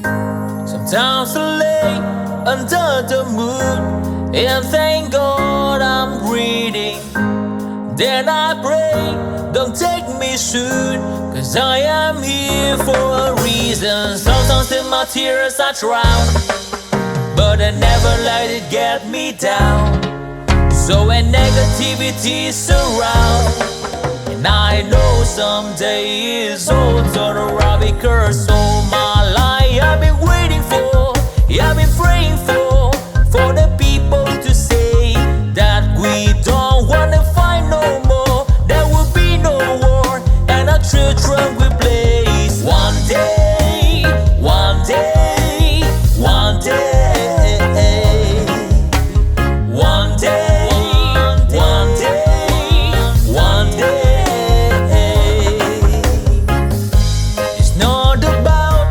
Sometimes I lay under the moon and thank God I'm breathing. Then I pray, don't take me soon, 'cause I am here for a reason. Sometimes in my tears I drown, but I never let it get me down. So when negativity surround, and I know someday it's all turn around, because all my life I've been waiting for, I've been praying for the people to say that we don't wanna fight no more. There will be no war, and our children will blaze. One day, one day, one day, one day, one day, one day. It's not about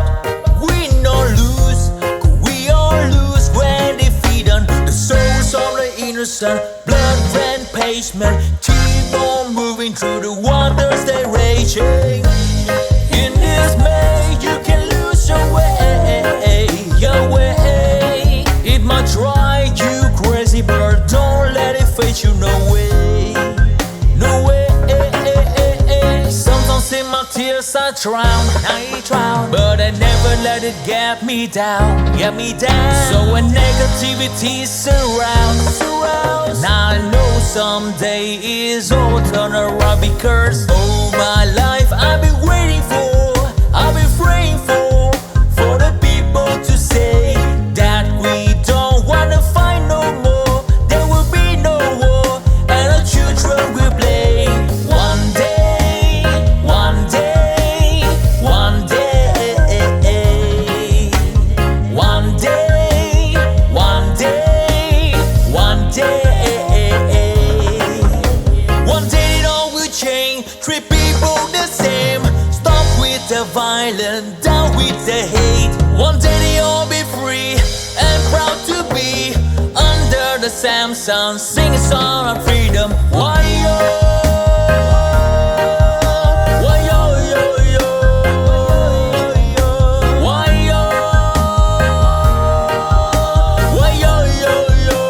win or lose, 'cause we all lose when defeat on the souls of the innocent. Blood ran pavement, keep on moving through the waters they raging. In this maze you can lose your way, your way. It might drive you crazy, but don't let it face you, no way, no way. Sometimes in my tears I drown, but I never let it get me down, get me down. So when negativity surrounds, and I know someday it's all turn around, because all my life I've been waiting for, I've been praying for the people to say that we don't wanna fight no more. There will be no war, and our children will play. One day, one day, one day, one day, one day, one day. One day it all will change, treat people the same. Stop with the violence, down with the hate. One day they all be free and proud to be under the same sun, sing a song of freedom. Why yo? Why yo yo yo? Why yo? Why yo yo yo?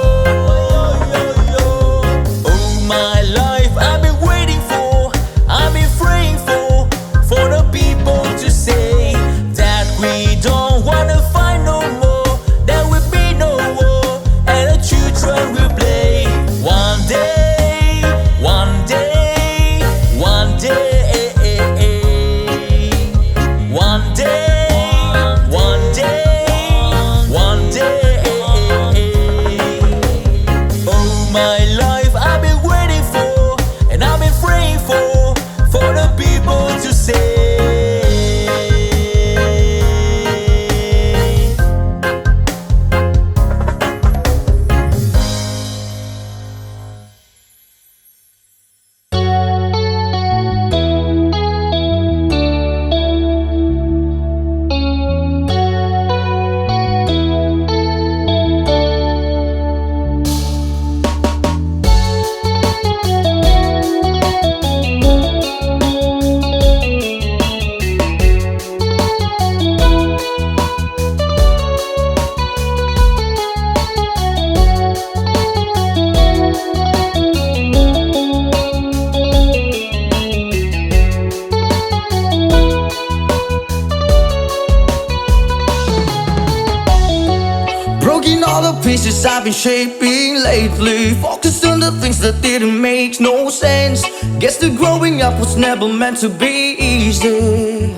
All my life I've been waiting for, I've been praying for the people to say that we don't wanna fight no more. There will be no war, and the children will play. One day, one day, one day, one day, one day, one day. All my life I've been waiting for, and I've been praying for the people to say. Broken all the pieces I've been shaping lately, focused on the things that didn't make no sense. Guess that growing up was never meant to be easy.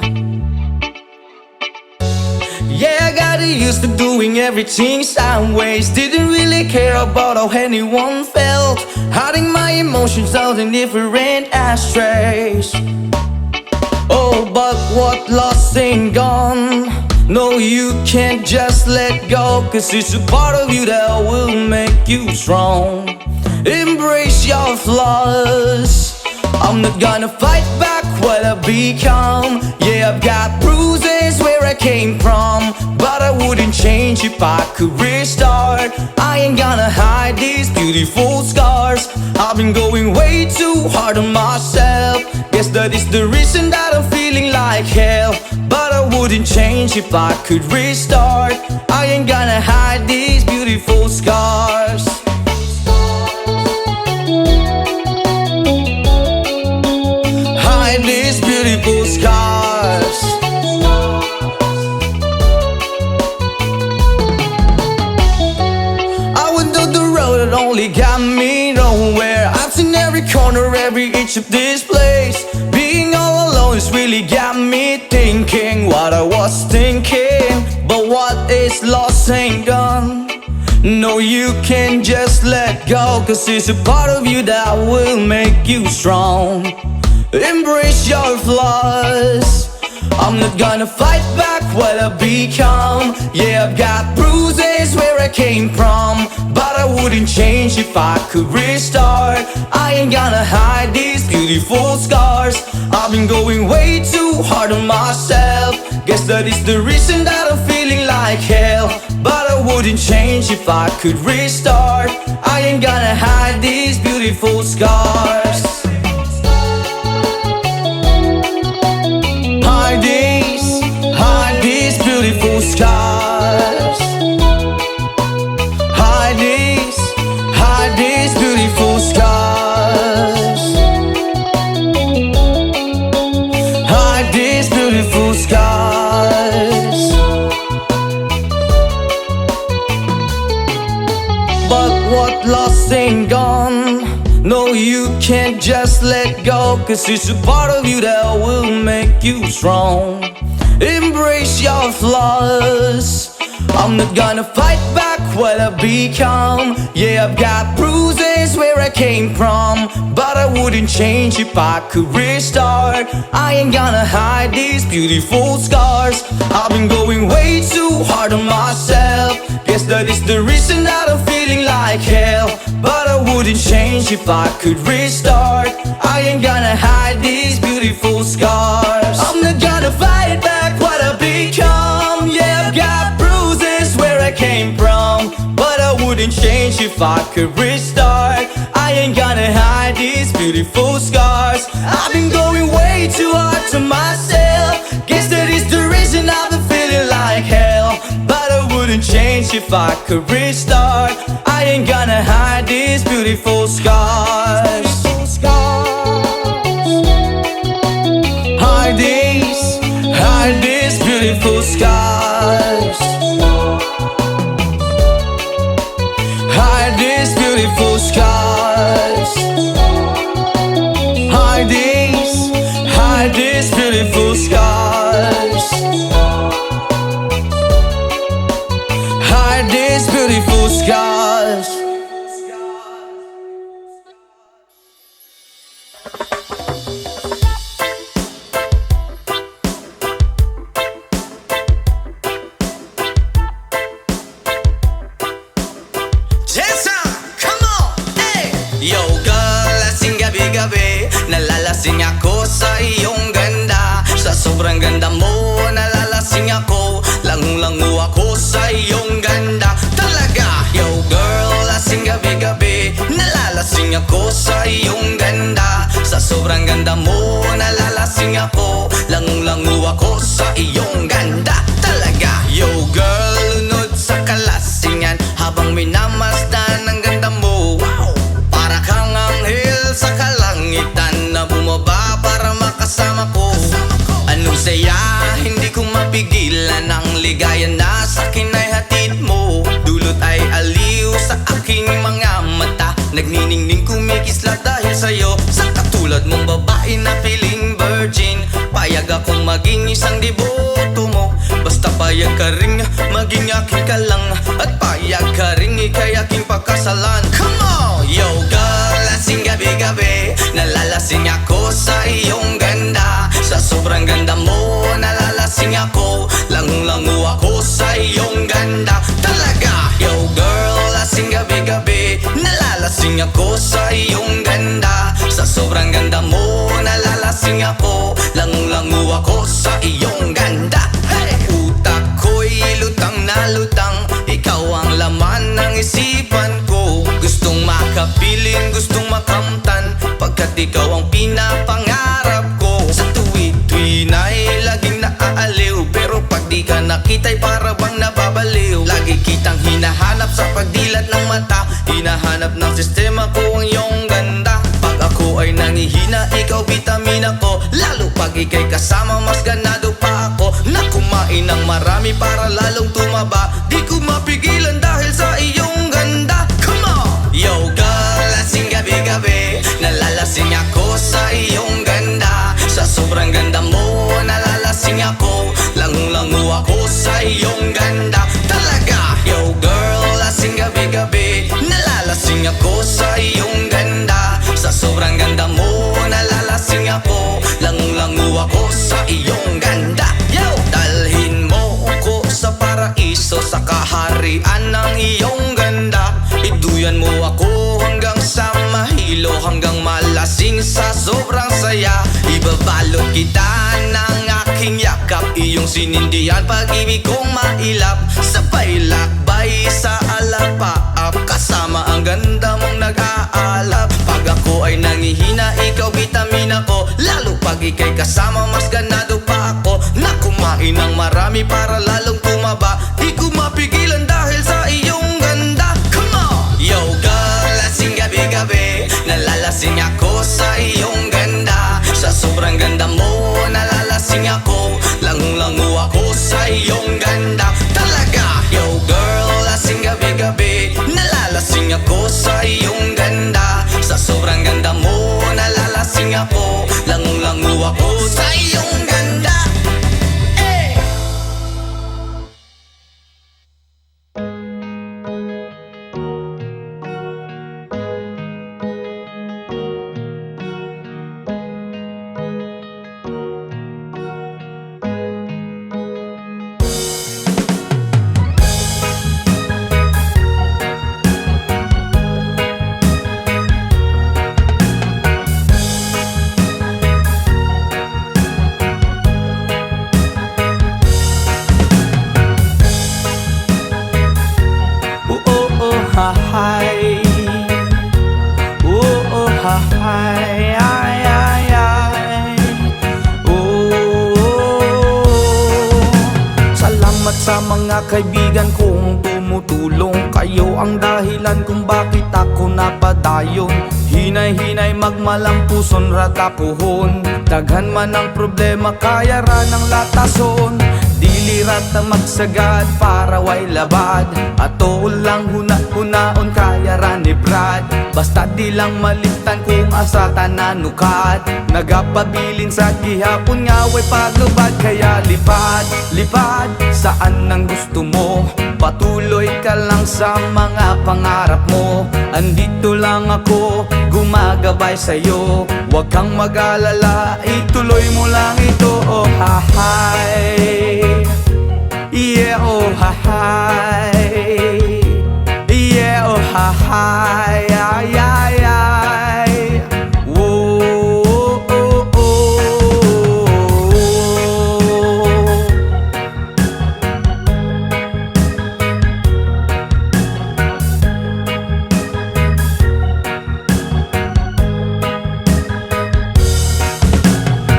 Yeah, I got used to doing everything sideways, didn't really care about how anyone felt, hiding my emotions out in different ashtrays. Oh, but what lost ain't gone. No, you can't just let go, 'cause it's a part of you that will make you strong. Embrace your flaws. I'm not gonna fight back what I've become. Yeah, I've got bruises where I came from, but I wouldn't change if I could restart. I ain't gonna hide these beautiful scars. I've been going way too hard on myself. Guess that is the reason that I'm feeling like hell. But I wouldn't change if I could restart. I ain't gonna hide these beautiful scars. Hide these beautiful scars. I went down the road that only got me nowhere. I've seen every corner, every inch of this place. Being all alone has really got me thinking what I was thinking. But what is lost ain't gone. No, you can't just let go, 'cause it's a part of you that will make you strong. Embrace your flaws. I'm not gonna fight back what I become. Yeah, I've got bruises where I came from, but I wouldn't change if I could restart. I ain't gonna hide these beautiful scars. I've been going way too hard on myself. Guess that is the reason that I'm feeling like hell. But I wouldn't change if I could restart. I ain't gonna hide these beautiful scars. Hide these beautiful scars. Hide these beautiful scars. Hide these beautiful scars. But what lost ain't gone. No, you can't just let go, 'cause it's a part of you that will make you strong. Embrace your flaws. I'm not gonna fight back what I become. Yeah, I've got bruises where I came from, but I wouldn't change if I could restart. I ain't gonna hide these beautiful scars. I've been going way too hard on myself. Guess that is the reason that I'm feeling like hell. But I wouldn't change if I could restart. I ain't gonna hide these beautiful scars. I'm not gonna fight back what I become. Yeah, I've got bruises where I came from, but I wouldn't change if I could restart. I ain't gonna hide these beautiful scars. I've been going way too hard to myself. Guess that is the reason I've been feeling like hell. But I wouldn't change if I could restart. I ain't gonna hide these beautiful scars. Hide these beautiful scars. Hide these beautiful scars. Hide these beautiful scars. Hide these beautiful scars. Yo girl, lasing gabi-gabi. Nalalasing ako sa iyong ganda. Sa sobrang ganda mo, nalalasing ako. Langung-langu ako sa iyong ganda. Talaga, yo girl, lasing gabi-gabi. Nalalasing ako sa iyong ganda. Sa sobrang ganda mo, nalalasing ako. Langung-langu ako sa iyong ganda. Talaga, yo girl, lunod sa kalasingan habang minamasdan ang ganda mo. Wow! Para kang anghel sa kalangitan na bumaba para makasama ko. Anong saya, hindi ko mapigilan ang ligaya na sa'kin ay hatid mo. Dulot ay aliw sa aking mga mata. Nagniningning kumikislat dahil sa'yo. Sa katulad mong babae na feeling virgin, payag akong maging isang deboto mo. Basta payag ka ring maging aking ka lang, at payag ka ring ikay aking pagkasalan. Come on! Yo girl, lasing gabi-gabi. Nalalasing ako sa iyong ganda. Sa sobrang ganda mo, nalalasing ako. Langung-langu ako sa iyong ganda. Talaga, yo girl, lasing gabi-gabi. Nalalasing ako sa iyong ganda. Sa sobrang ganda mo, nalalasing ako. Langung-langu ako sa iyong ganda. Hey! isipan ko. Gustong makapiling, gustong makamtan, pagkat ikaw ang pinapangarap ko. Sa tuwi-tuwi na'y laging naaaliw, pero pag di ka nakita'y para bang nababaliw. Lagi kitang hinahanap sa pagdilat ng mata, hinahanap ng sistema ko ang iyong ganda. Pag ako ay nangihina, ikaw vitamina ko, lalo pag ika'y kasama mas ganado pa ako. Na kumain ng marami para lalong tumaba, di ko mapigilan dahil sa iyong ganda. Come on! Yo girl, lasing gabi-gabi, nalalasing ako sa iyong ganda. Sa sobrang ganda mo, nalalasing ako, langung-langu ako sa iyong ganda. Talaga! Yo girl, lasing gabi-gabi, nalalasing ako sa iyong ganda. Sa sobrang ganda mo, nalalasing ako, langung-langu ako sa iyong ganda. Yo! Dalhin mo ko sa paraiso, sa kaharian ng iyong ganda. Iduyan mo ako hanggang sa mahilo, hanggang malasing sa sobrang saya. Ibabalot kita ng aking yakap, iyong sinindihan pag-ibig kong mailap. Sabay lakbay sa alapaap, kasama ang ganda mong nag-aalap. Pag ako ay nangihina, ikaw vitamina ko, lalo pag ika'y kasama mas ganado pa ako. Na kumain ng marami para lalong tumaba, di ko mapigilan dahil sa iyong ganda. Come on! Yo girl, lasing gabi-gabi, nalalasing ako sa iyong ganda. Sa sobrang ganda mo, nalalasing ako, langung-langu ako sa iyong ganda. Talaga! Yo girl, lasing gabi-gabi, nalalasing ako sa iyong ganda. Sa sobrang ganda mo, nalalasing ako, langung-langu ako sa iyong ganda. Hi, oh oh hi, ay ay ay, oh. Salamat sa mga kaibigan kong tumutulong, kayo ang dahilan kung bakit ako napadayon. Hinay-hinay magmalampuson ratapuhon, daghan man ang problema kaya ra ng latason. Dilirat na magsagad para way labad, ato lang huna-hunaon kaya ra ni Brad. Basta di lang malimtan kung asa tananukat, nagapabilin sa gihapon nga way paglubad. Kaya lipad, lipad, saan ang gusto mo, patuloy ka lang sa mga pangarap mo. Andito lang ako, gumagabay sa'yo, huwag kang mag-alala, ituloy mo lang ito. Oh hi, yeah, oh hi, yeah, oh hi, ay, ay, ay. Whoa, oh, oh, oh.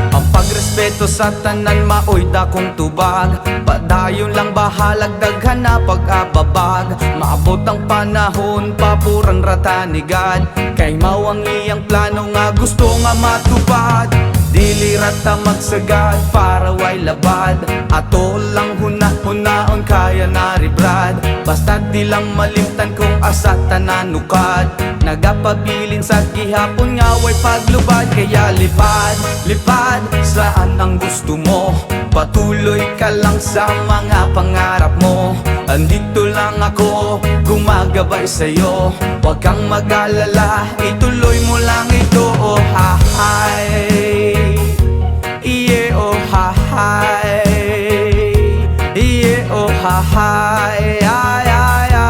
Ang pagrespeto sa tanan maoy dakong tubag, padayon lang bahalag daghan na pag-ababag. Maabot ang panahon papuran ratanigad, kay mao ang iyang plano nga gusto nga matupad. Dilirat ta magsagad para way labad, ato lang huna-hunaon kaya naribrad. Basta di lang malimtan kung asa tananukad, nagapabilin sa gihapon nga way paglubad. Kaya lipad, lipad, saan ang gusto mo, patuloy ka lang sa mga pangarap mo. Andito lang ako, gumagabay sa'yo, huwag kang mag-alala, ituloy mo lang ito. Oh hi, yeah, oh hi, yeah, oh hi, ay, ay, ay, ay.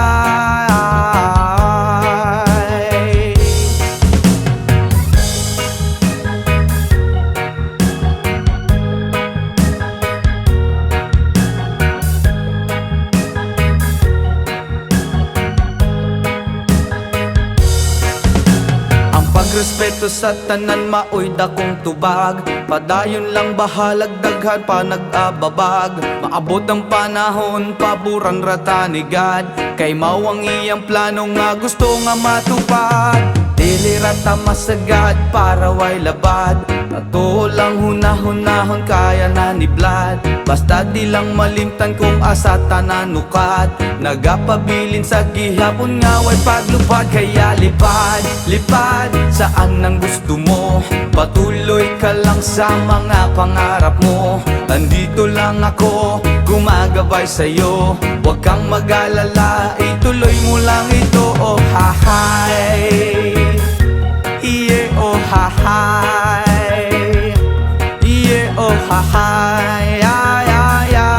Pagrespeto sa tanan maoy dakong tubag. Padayon lang bahalag daghan pa nag-ababag. Maabot ang panahon paburan rata ni God. Kay mawang iyang plano nga gusto nga matupad. Dili rata masagad para way labad. Ato lang hunahon kaya na ni Vlad. Basta di lang malimtan kung asa tananukat. Nagapabilin sa gihapon nga way paglupad. Kaya lipad, lipad saan ang gusto mo. Patuloy ka lang sa mga pangarap mo. Andito lang ako, gumagabay sa'yo. Huwag kang mag-alala, ituloy mo lang ito. Oh hahay, yeah oh hahay, yeah oh hahay, ay ay ay.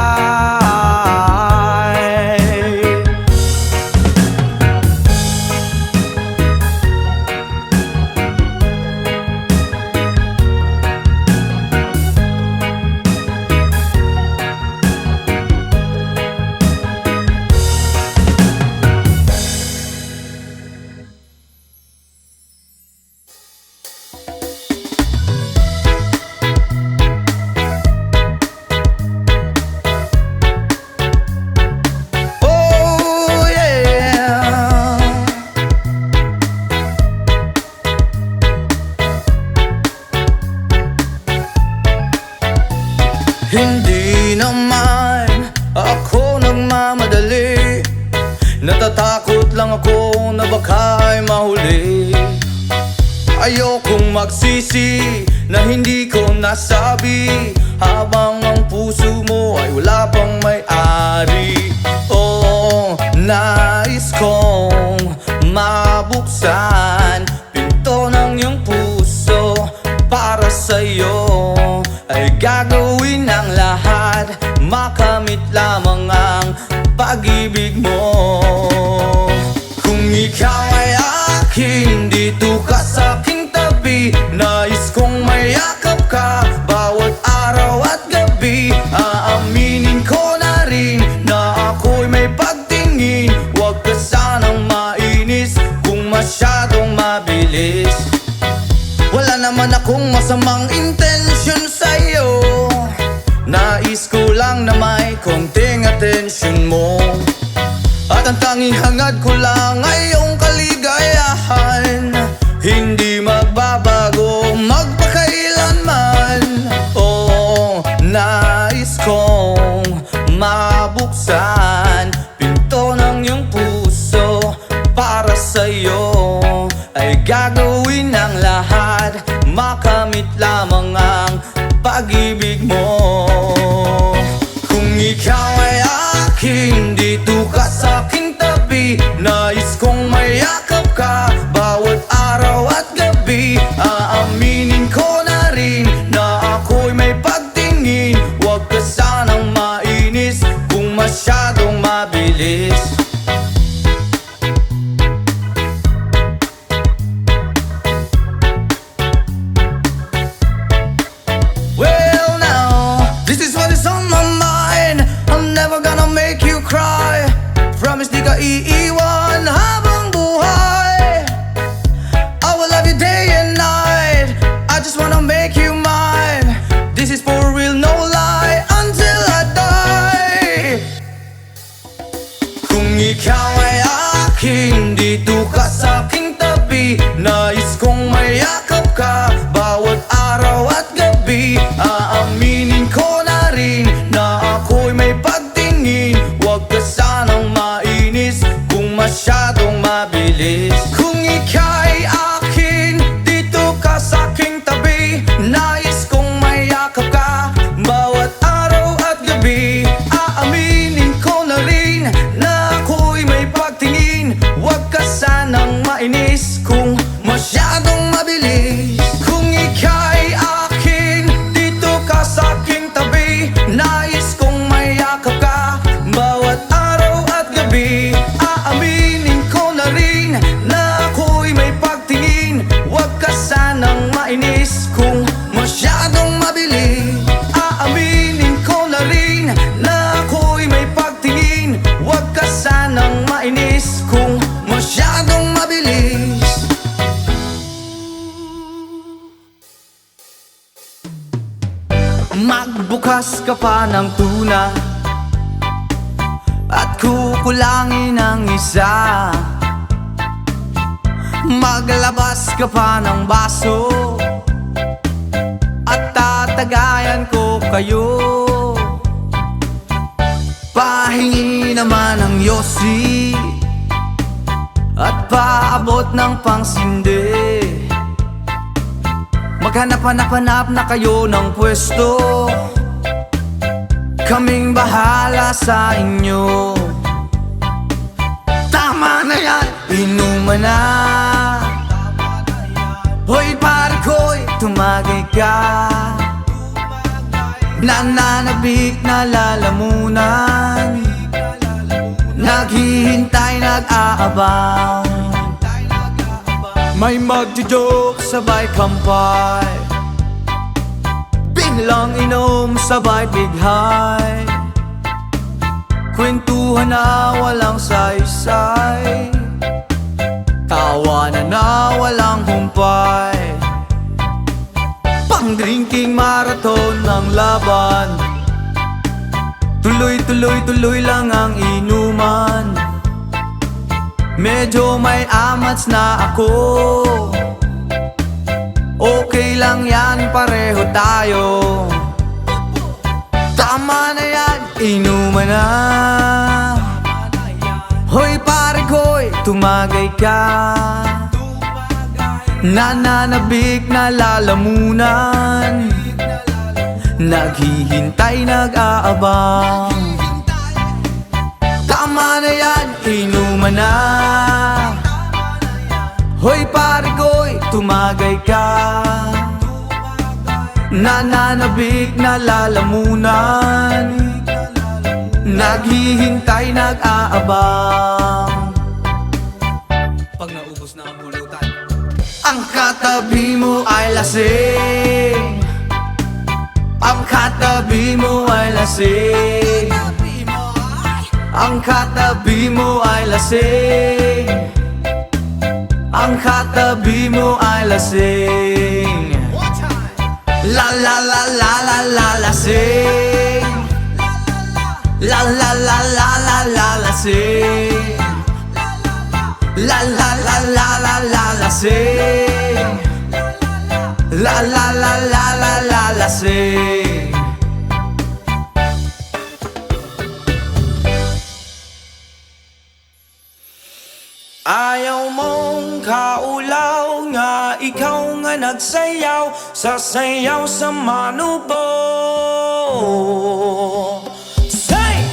Hindi naman ako nagmamadali. Natatakot lang ako na baka'y mahuli. Ayokong magsisi na hindi ko nasabi, habang ang puso mo ay wala pang may-ari. Oh, nais kong mabuksan pinto ng iyong puso. Para sa'yo ay gagawin ang lahat, makamit lamang ang pag-ibig mo. Kung ikaw ay akin, dito ka sa aking tabi. Nais kong mayakap ka bawat araw at gabi. Aaminin ko na rin na ako'y may pagtingin. Huwag ka sanang mainis kung masyadong mabilis. Wala naman akong masamang intensyon sa'yo. Nais ko lang na may konting atensyon mo. At ang tanging hangad ko lang ay iyong kaligayahan. Hindi magbabago magpakailanman. Oh, nais kong mabuksan pinto ng iyong puso. Para sa'yo ay gagawin ang lahat, makamit lamang ang pag-ibig mo. Kung ikaw ay akin, dito ka sa aking tabi. Nais kong mayakap ka bawat araw at gabi. Aaminin ko na rin na ako'y may pagtingin. Huwag ka sanang mainis kung masyadong mabilis. Well now, this is what is on my mind. I'm never gonna make you cry. Promise di ka iiwan habang buhay. I will love you day and night. I just wanna make you mine. This is for real, no lie, until I die. Kung ikaw ay akin, dito ka sa aking tabi. Nais kong mayakap ka bawat araw at gabi. Aaminin ko na rin na ako'y may pagtingin. Huwag ka sanang mainis kung ng tuna at kukulangin ng isa. Maglabas ka pa ng baso at tatagayan ko kayo. Pahingi naman ng yosi at paabot ng pangsindi. Maghanap-hanap na kayo ng pwesto, kaming bahala sa inyo. Tama na yan, inuman na. Hoy pare ko'y tumagay ka. Nananabik na lalamunan, naghihintay, nag-aabang. May magjo-joke, sabay kampay, biglang inom, sabay bighay. Kwentuhan na walang saysay, tawanan na walang humpay. Pang-drinking marathon ng laban, tuloy-tuloy-tuloy lang ang inuman. Medyo may amats na ako, okay lang yan, pareho tayo. Tama na yan, inuman na. Hoy pare ko'y tumagay ka. Nananabik na lalamunan, naghihintay, nag-aabang. Tama na yan, inuman na. Hoy pare ko'y tumagay ka. Nananabik na lalamunan, naghihintay, nag-aabang. Pag naubos na ang bulutan, ang katabi mo ay lasing. Ang katabi mo ay lasing. Ang katabi mo ay lasing. Ang katabi mo ay lasing. La la la la la la lasing. La la la la la la lasing. La la la la la la lasing. La la la la la la lasing. Ayaw mong kaulaw nga, ikaw nga nagsayaw sa sayaw sa manubo. Say!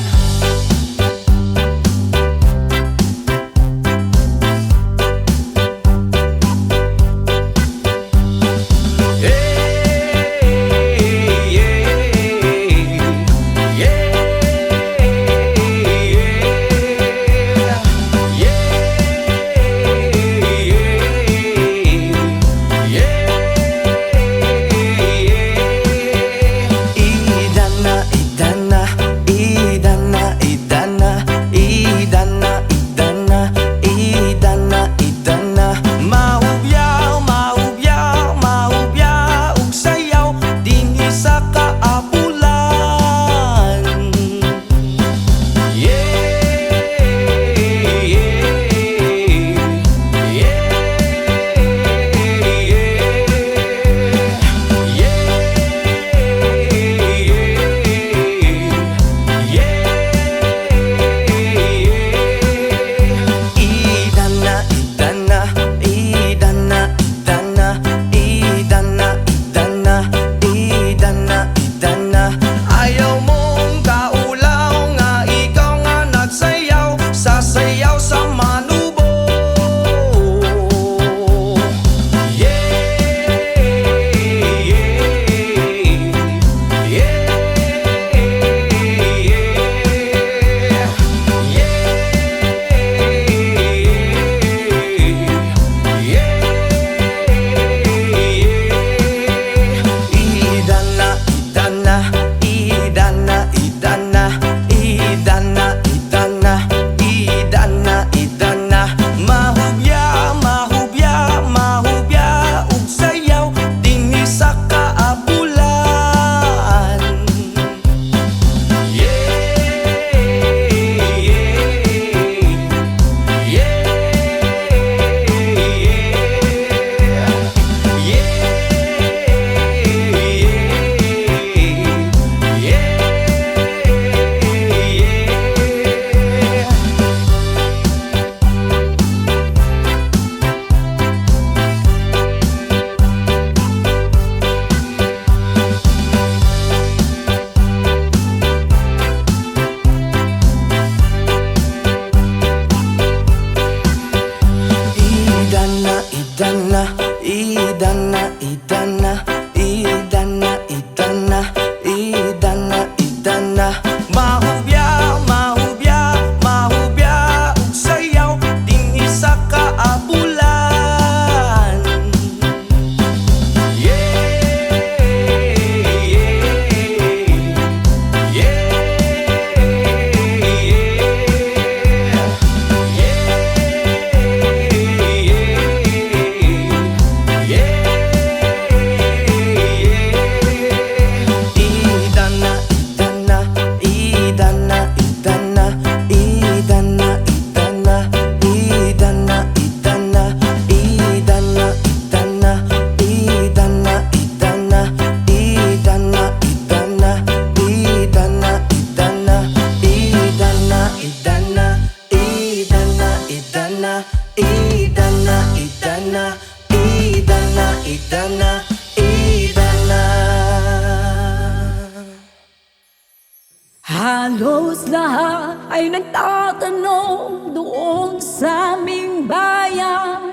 lahat ay nagtatanong doon sa aming bayan,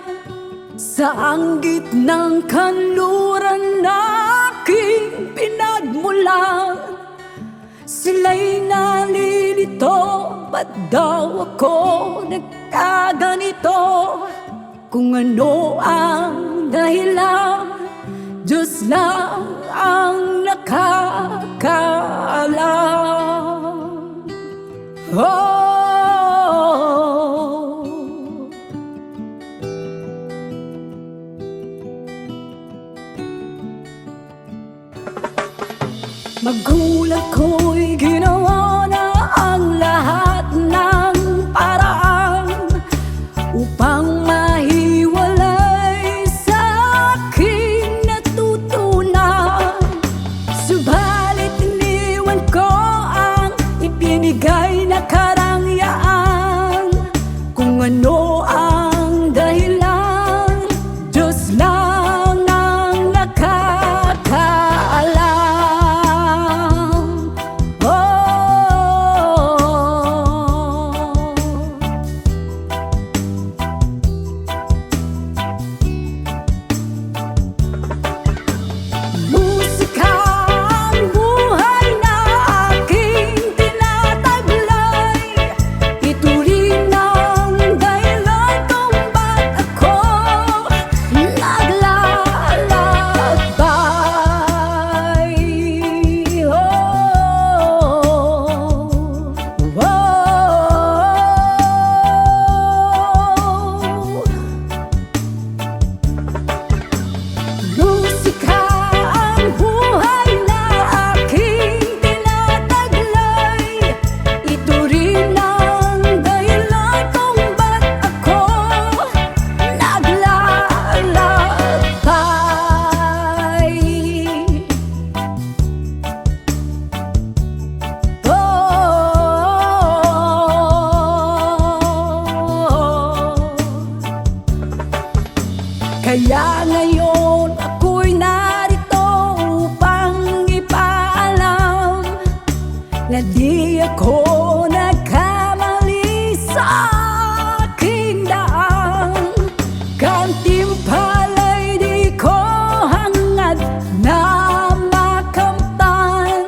saan gitnang kanluran na aking pinagmulan. Sila'y nalilito, ba't daw ako nagkaganito? Kung ano ang dahilan, Diyos lang ang nakakaalam. Magulang ko'y ginawa na ang lahat ng paraan upang mahiwalay sa aking natutunan. Subalit iniwan ko ang ibinigay na karangyaan. Kung ano ang dahilan, Diyos lang ang nakakaalam. Kaya ngayon ako'y narito upang ipaalam na di ako nagkamali sa aking daan. Gantimpala'y di ko hangad na makamtan,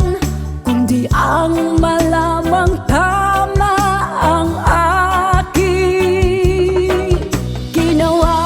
kundi ang malamang tama ang aking ginawa.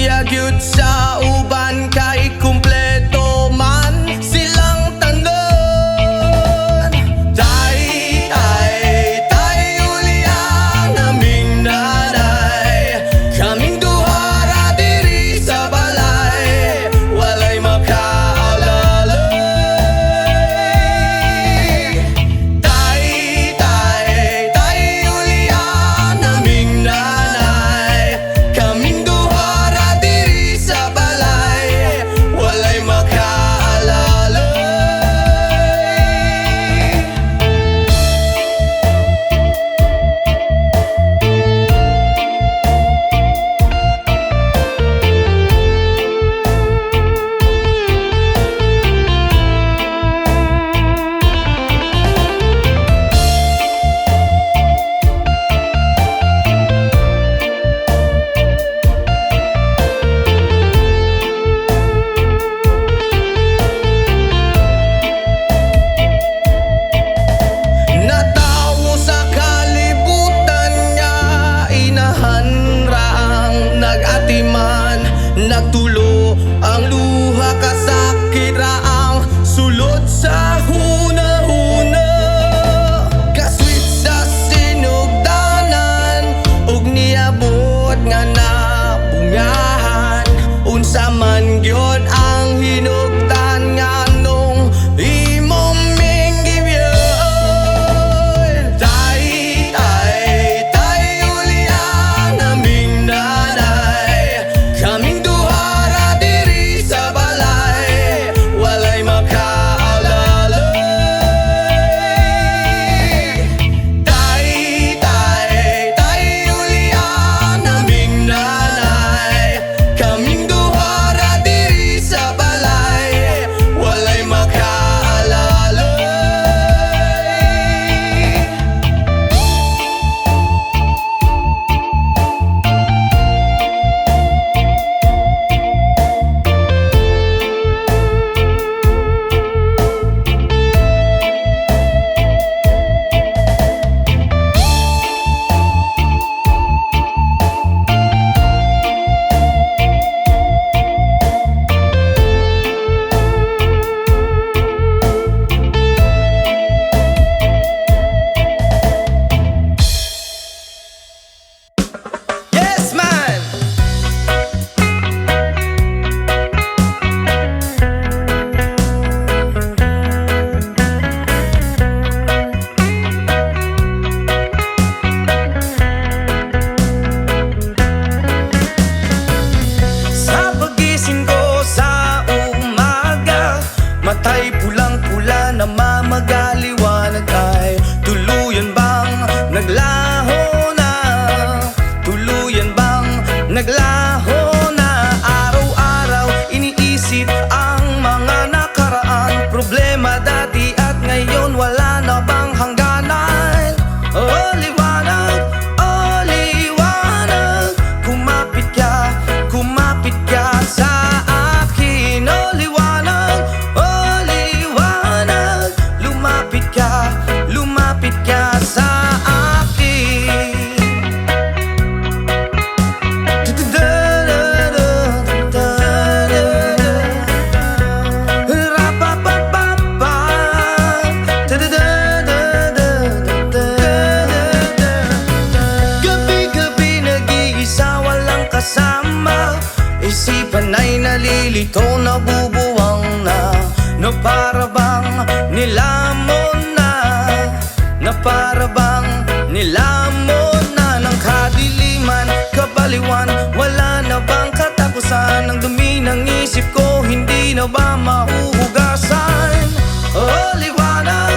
Unya gyud sa uban kay kumpleto man silang tanon. Tay, Julia, naming nanay, kaming duha diri sa balay, walay makaalalay. Tay, Julia, naming nanay, kaming duha diri sa balay, walay makaalalay. Natawo sa kalibutan nga inahan raang nag-atiman, nagtulo ang luha kasakit raang sulod sa hunahuna. Kaswit sa sinugdanan ug niabot nga nabungahan, unsa man gyud ang hinugdan nga nung imong minggibyon. Tay, Julia, naming nanay, kaming duha diri sa balay, walay makaalalay. Tay, Julia, naming nanay, kaming duha diri sa balay, walay makaalalay. Yes, man! Sa pagising ko sa umaga, matay pulang-pula na mamagaliwanag ay tuluyan bang naglaho na? Tuluyan bang naglaho na? Araw-araw iniisip ang mga nakaraan, problema dati at ngayon wala na bang hangganan? Oh liwanag, kumapit ka sa akin. Oh liwanag, lumapit ka sa akin. Gabi-gabi nag-iisa walang kasama, isipan ay nalilito, nabubuwang na para bang nilamon na, para bang nilamon na ng kadiliman, kabaliwan, wala na bang katapusan? Ang dumi ng isip ko, hindi na ba mahuhugasan? Oh liwanag,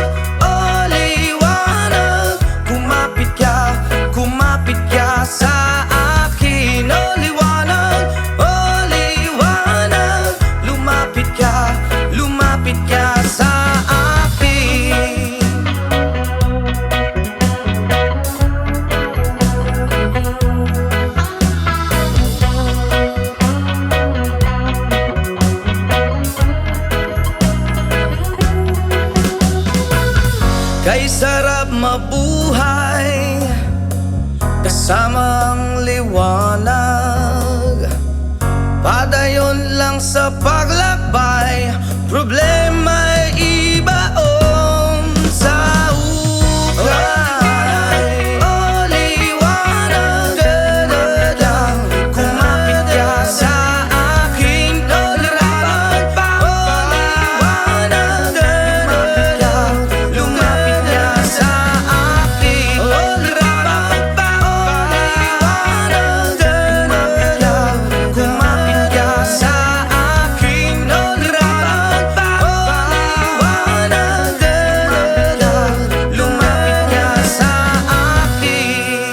kumapit ka sa akin. Oh liwanag, lumapit ka sa akin. Kay sarap mabuhay kasama ang liwanag, Padayon lang sa paglakbay, problema'y ibaon sa ukay. O liwanag, kumapit ka sa akin. O liwanag, lumapit ka sa akin. O liwanag, kumapit ka sa akin. O liwanag, lumapit ka sa akin.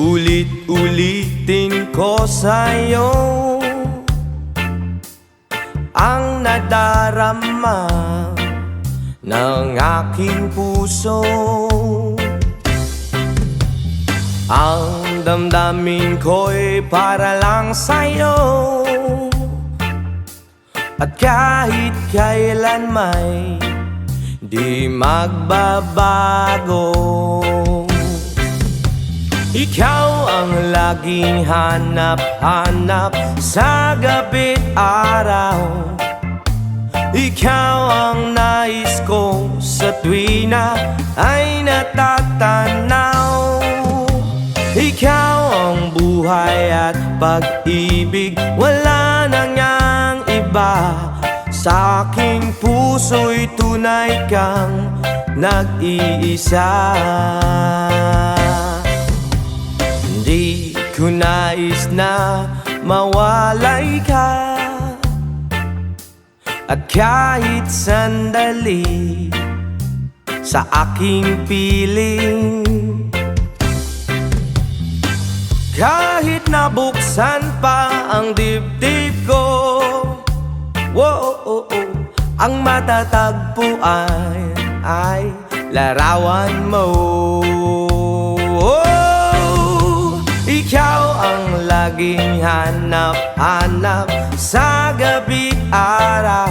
Ulit-ulitin ko sa'yo ang nadarama ng aking puso. Ang damdamin ko'y para lang sa'yo, at kahit kailan may di magbabago. Ikaw ang laging hanap-hanap sa gabi't araw. Ikaw ang nais ko sa tuwina ay natatanaw. Ikaw ang buhay at pag-ibig, wala nang ngang iba. Sa aking puso'y tunay kang nag-iisa. Di ko nais na mawalay ka, at kahit sandali sa aking piling. Kahit nabuksan pa ang dibdib ko, ang matatagpuan ay larawan mo. Ikaw ang laging hanap-hanap sa gabi't araw.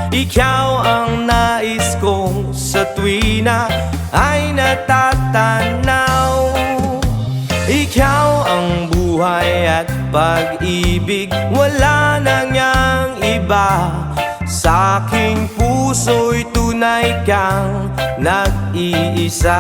Ikaw ang nais kong sa tuwina ay natatanaw. Ikaw ang buhay at pag-ibig, wala nang ngang iba. Sa aking puso'y tunay kang nag-iisa.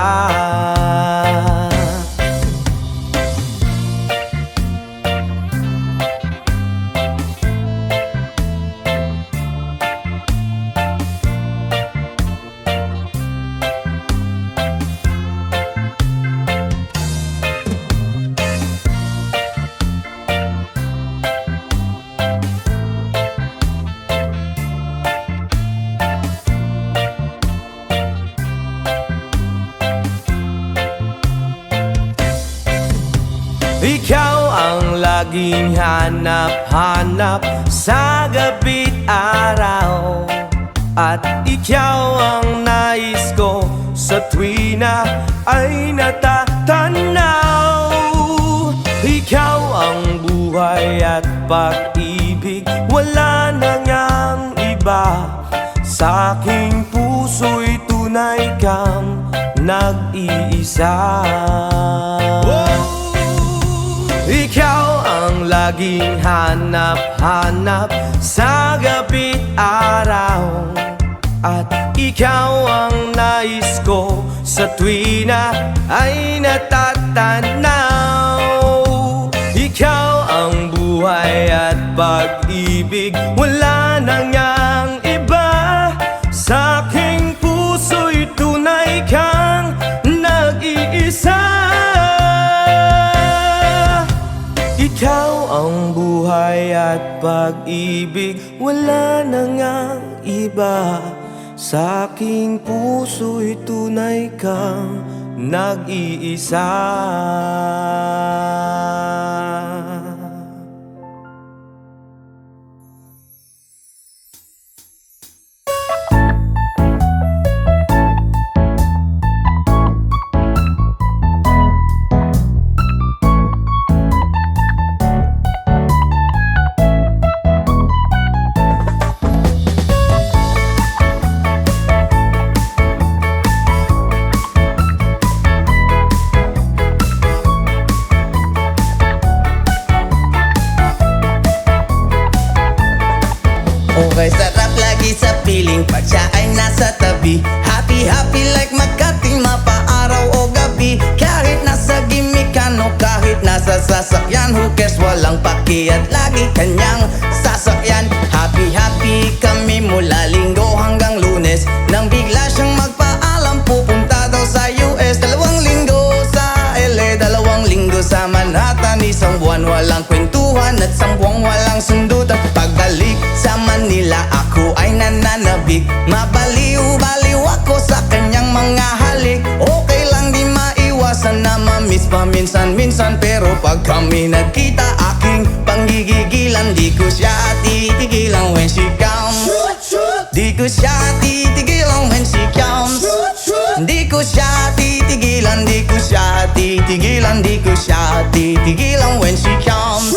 Ikaw ang laging hanap-hanap sa gabi't araw, at ikaw ang nais ko sa tuwina ay natatanaw. Ikaw ang buhay at pag-ibig, wala nang ngang iba. Sa aking puso'y tunay kang nag-iisa. Ikaw ang laging hanap-hanap sa gabi't araw, at ikaw ang nais ko sa tuwina ay natatanaw. Ikaw ang buhay at pag-ibig, wala nang ngang iba. Sa aking puso'y tunay kang nag-iisa. Ikaw ang buhay at pag-ibig, wala nang ngang iba. Sa aking puso'y tunay kang nag-iisa. Abay sarap lagi sa piling pag siya ay nasa tabi. Happy happy like Makati, mapaaraw o gabi. Kahit nasa gimikan o kahit nasa sasakyan, who cares, walang paki at lagi kanyang sasakyan. Happy happy kami mula Linggo hanggang Lunes, nang bigla siyang magpaalam pupunta daw sa US. 2 linggo sa LA, 2 linggo sa Manhattan. Isang buwan walang kwentuhan at 1 buwang walang sundutan. Pagbalik sa Manila ako ay nananabik. Mabaliw-baliw ako sa kanyang mga halik. Okay lang di maiwasan na ma-miss paminsan-minsan, pero pag kami nagkita aking panggigigilan. Di ko siya titigilan when she comes. Di ko siya titigilan when she comes. Di ko siya titigilan, di ko siya titigilan, di ko siya titigilan when she comes.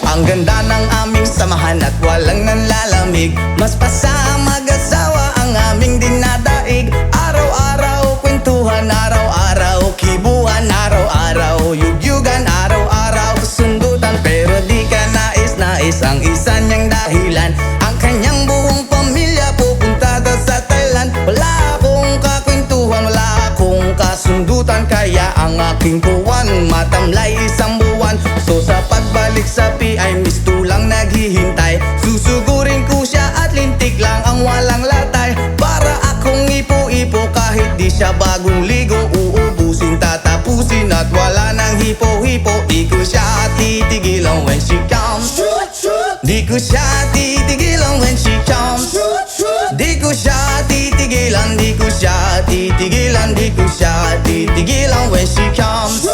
Ang ganda ng aming samahan at walang nanlalamig. Mas pasa mag-asawa ang aming dinadaig. Araw-araw kwentuhan, araw-araw kibuhan, araw-araw yugyugan, araw-araw sundutan. Pero di ka nais-nais ang isa niyang dahilan. Ang kanyang buong pamilya pupunta daw sa Thailand. Wala akong kakwentuhan, wala akong kasundutan, kaya ang aking buwan matamlay 1 buwan. So sa pagbalik sa PI, miss tulang naghihintay. Susugurin ko siya at lintik lang ang walang latay. Para akong ipo-ipo kahit di siya bagong ligo. Uubusin, tatapusin at wala nang hipo-hipo. Di ko siya titigilan when she comes. Di ko siya titigilan when she comes. Di ko siya titigilan, di ko siya titigilan, di ko siya titigilan when she comes.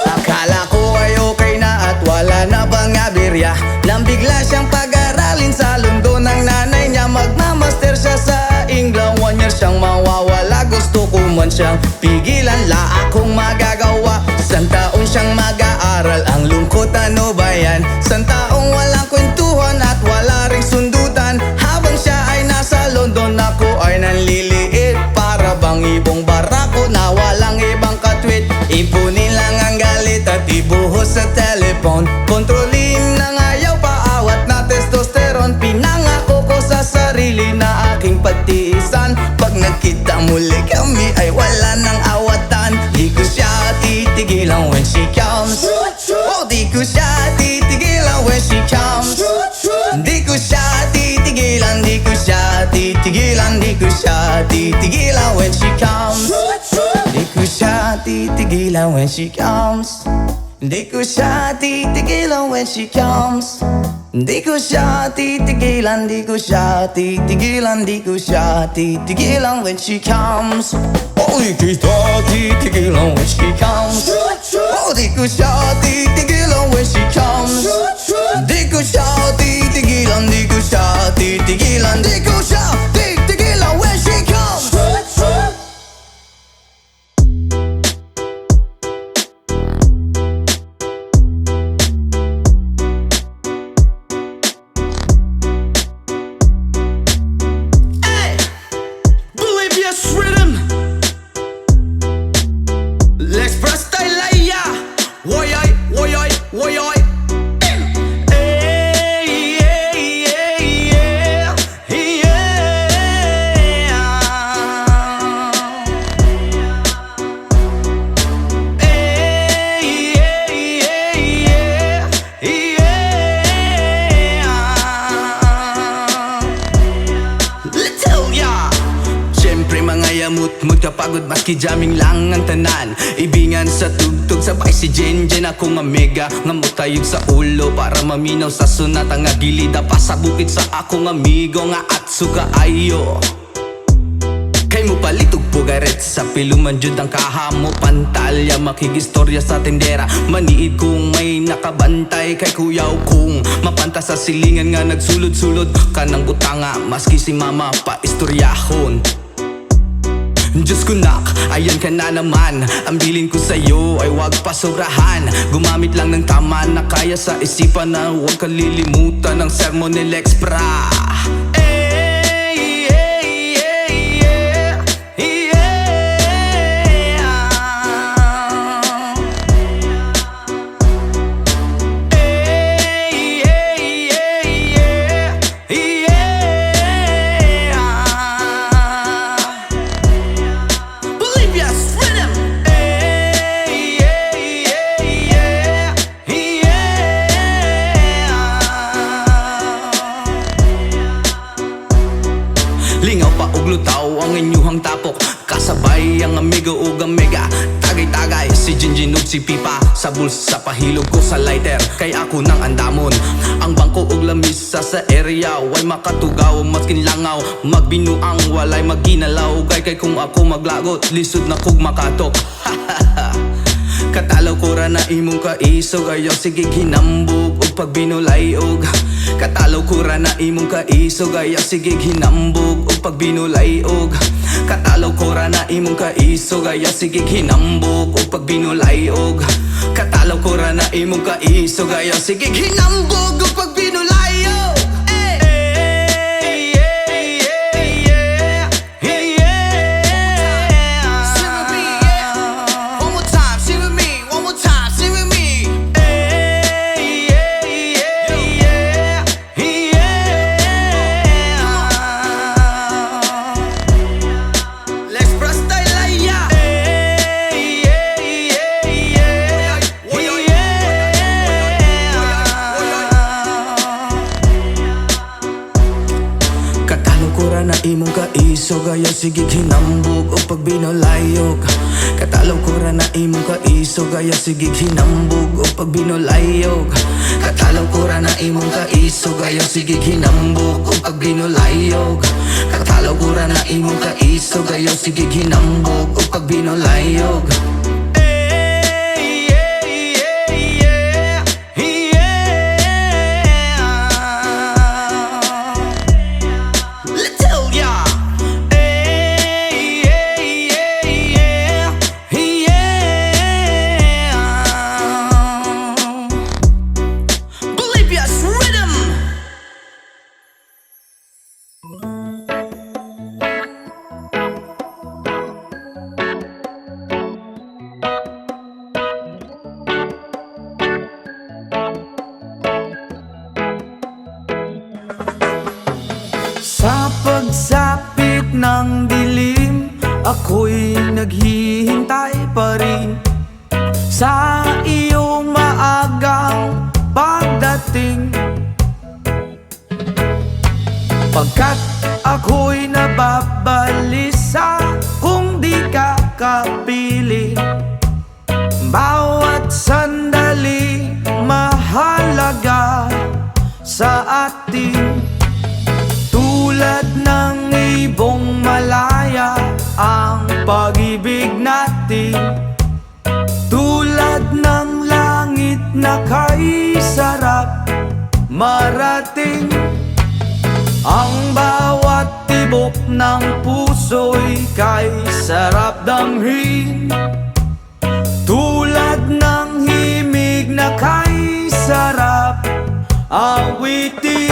Akala ko ay okay na at wala na bang aberya, nang bigla siyang pag-aralin sa London ng nanay niya. Magmamaster siya sa England, 1 year siyang mawawala. Gusto ko man siyang pigilan, la akong magagawa. 1 taon siyang mag-aaral, ang lungkot ano ba yan? 1 taong walang kwentuhan at wala ring sundutan. Habang siya ay nasa London, ako ay nanliliit. Para bang ibong barako na walang ibang katwit. Ipunin lang ang galit at ibuhos sa telepon. Kontrolin ng ayaw, paawat na testosterone. Pinangako ko sa sarili na aking pagtiisan. Pag nagkita muli kami ay wala nang awatan. Di ko siya titigilan when she comes. Oh, di ko siya titigilan when she comes. Di ko siya titigilan, di ko siya titigilan, di ko siya titigilan when she comes. Di ko siya titigilan when she comes. Di ko siya titigilan when she comes. Di ko siya titigilan, di ko siya titigilan, di ko siya titigilan when she comes. Oh, di ko siya titigilan when she comes. Oh, di ko siya titigilan when she comes. Di ko siya titigilan, di ko siya titigilan, di ko siya titigilan when she comes. Magkapagod maski jamming lang ang tanan. Ibingan sa tugtog sabay si Jen ako nga mega. Nga mutayog sa ulo para maminaw sa sunat. Nga gilida pa sa bukid sa akong amigo nga atsuka ayo. Kay mo palitog pugaret sa piluman jud ang kahamo. Pantalya makigistorya sa tendera. Maniid kung may nakabantay kay kuyaw kung mapanta sa silingan nga nagsulod-sulod kanang butanga. Maski si mama pa istoryahon. Diyos ko nak, ayan ka na naman. Ang bilin ko sa'yo ay wag pasobrahan. Gumamit lang ng tama na kaya sa isipan na huwag kalilimutan ng sermon ni Lex Pra. ang inyuhang tapok. Kasabay ang amigo ug amiga, tagay-tagay si Jinjin ug si Pipa. Sa bulsa pahilog ko sa lighter, kay ako nang andamon. Ang bangko ug lamisa sa area, way makatugaw maskin langaw. Magbinuang walay maginalaw, kay kung ako maglagot, lisod na kog makatok. Katalaw ko ra na imong kaisog, ayaw sige hinambog ug pagbinulay og. Katalaw ko ra na imong kaisog, ayaw sige hinambog ug pagbinulay og. Katalaw ko ra na imong kaisog, ayaw sige hinambog ug pagbinulay og. Katalaw ko ra na imong kaisog, ayaw sige hinambog ug pagbinulay og. Na imong kaisog, ayaw sige hinambog o pagbinolayog. Katalaw ko ra na imong kaisog, ayaw sige hinambog o pagbinolayog. Katalaw ko ra na imong kaisog, ayaw sige hinambog o pagbinolayog. Katalaw ko ra na imong kaisog, ayaw sige hinambog o pagbinolayog. Sa pagsapit ng dilim, ako'y naghihintay pa rin sa iyong maagang pagdating. Pagkat ako'y nababalisa kung di ka kapiling. Bawat sandali mahalaga sa atin. Tulad ng ibong malaya ang pag-ibig natin. Tulad ng langit na kay sarap marating. Ang bawat tibok ng puso'y kay sarap damhin. Tulad ng himig na kay sarap awitin.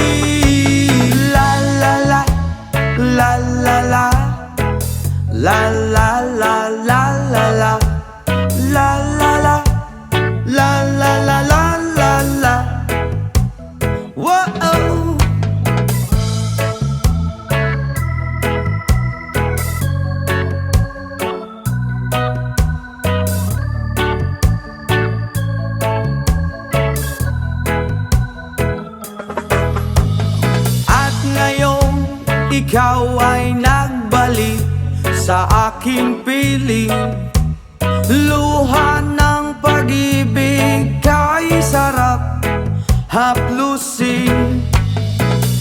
La la la, la la la, la la la la la la, la la la, la la la la la la. Whoa. Ikaw ay nagbalik sa aking piling. Luha ng pag-ibig kay sarap haplusin.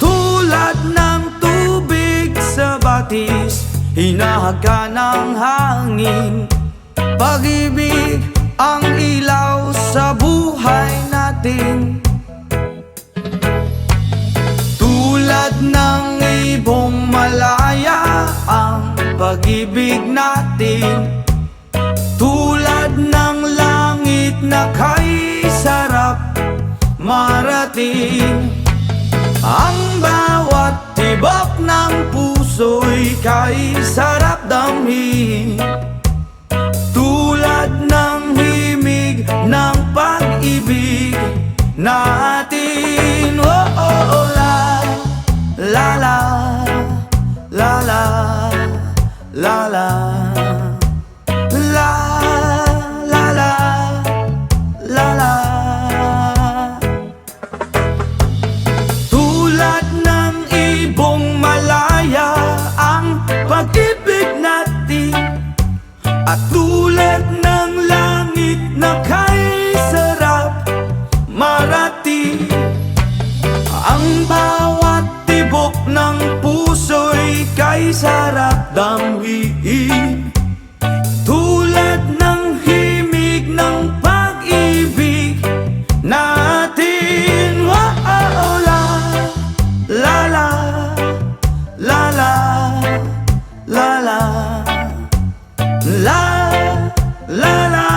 Tulad ng tubig sa batis, hinahaga ng hangin. Pag-ibig ang ilaw sa buhay natin. Tulad ng ibong malaya ang pag-ibig natin. Tulad ng langit na kay sarap marating. Ang bawat tibok ng puso'y kay sarap damhin. Tulad ng himig ng pag-ibig natin. Oh, oh, oh, la la la la la la la la la la la la. Tulad ng ibong malaya ang pag-ibig At tulad ng langit na kay sarap marating, ang bawat tibok ng puso'y kay sarap damhiin. Tulad ng himig ng pag-ibig natin. Wow, la la la la la la la la la la,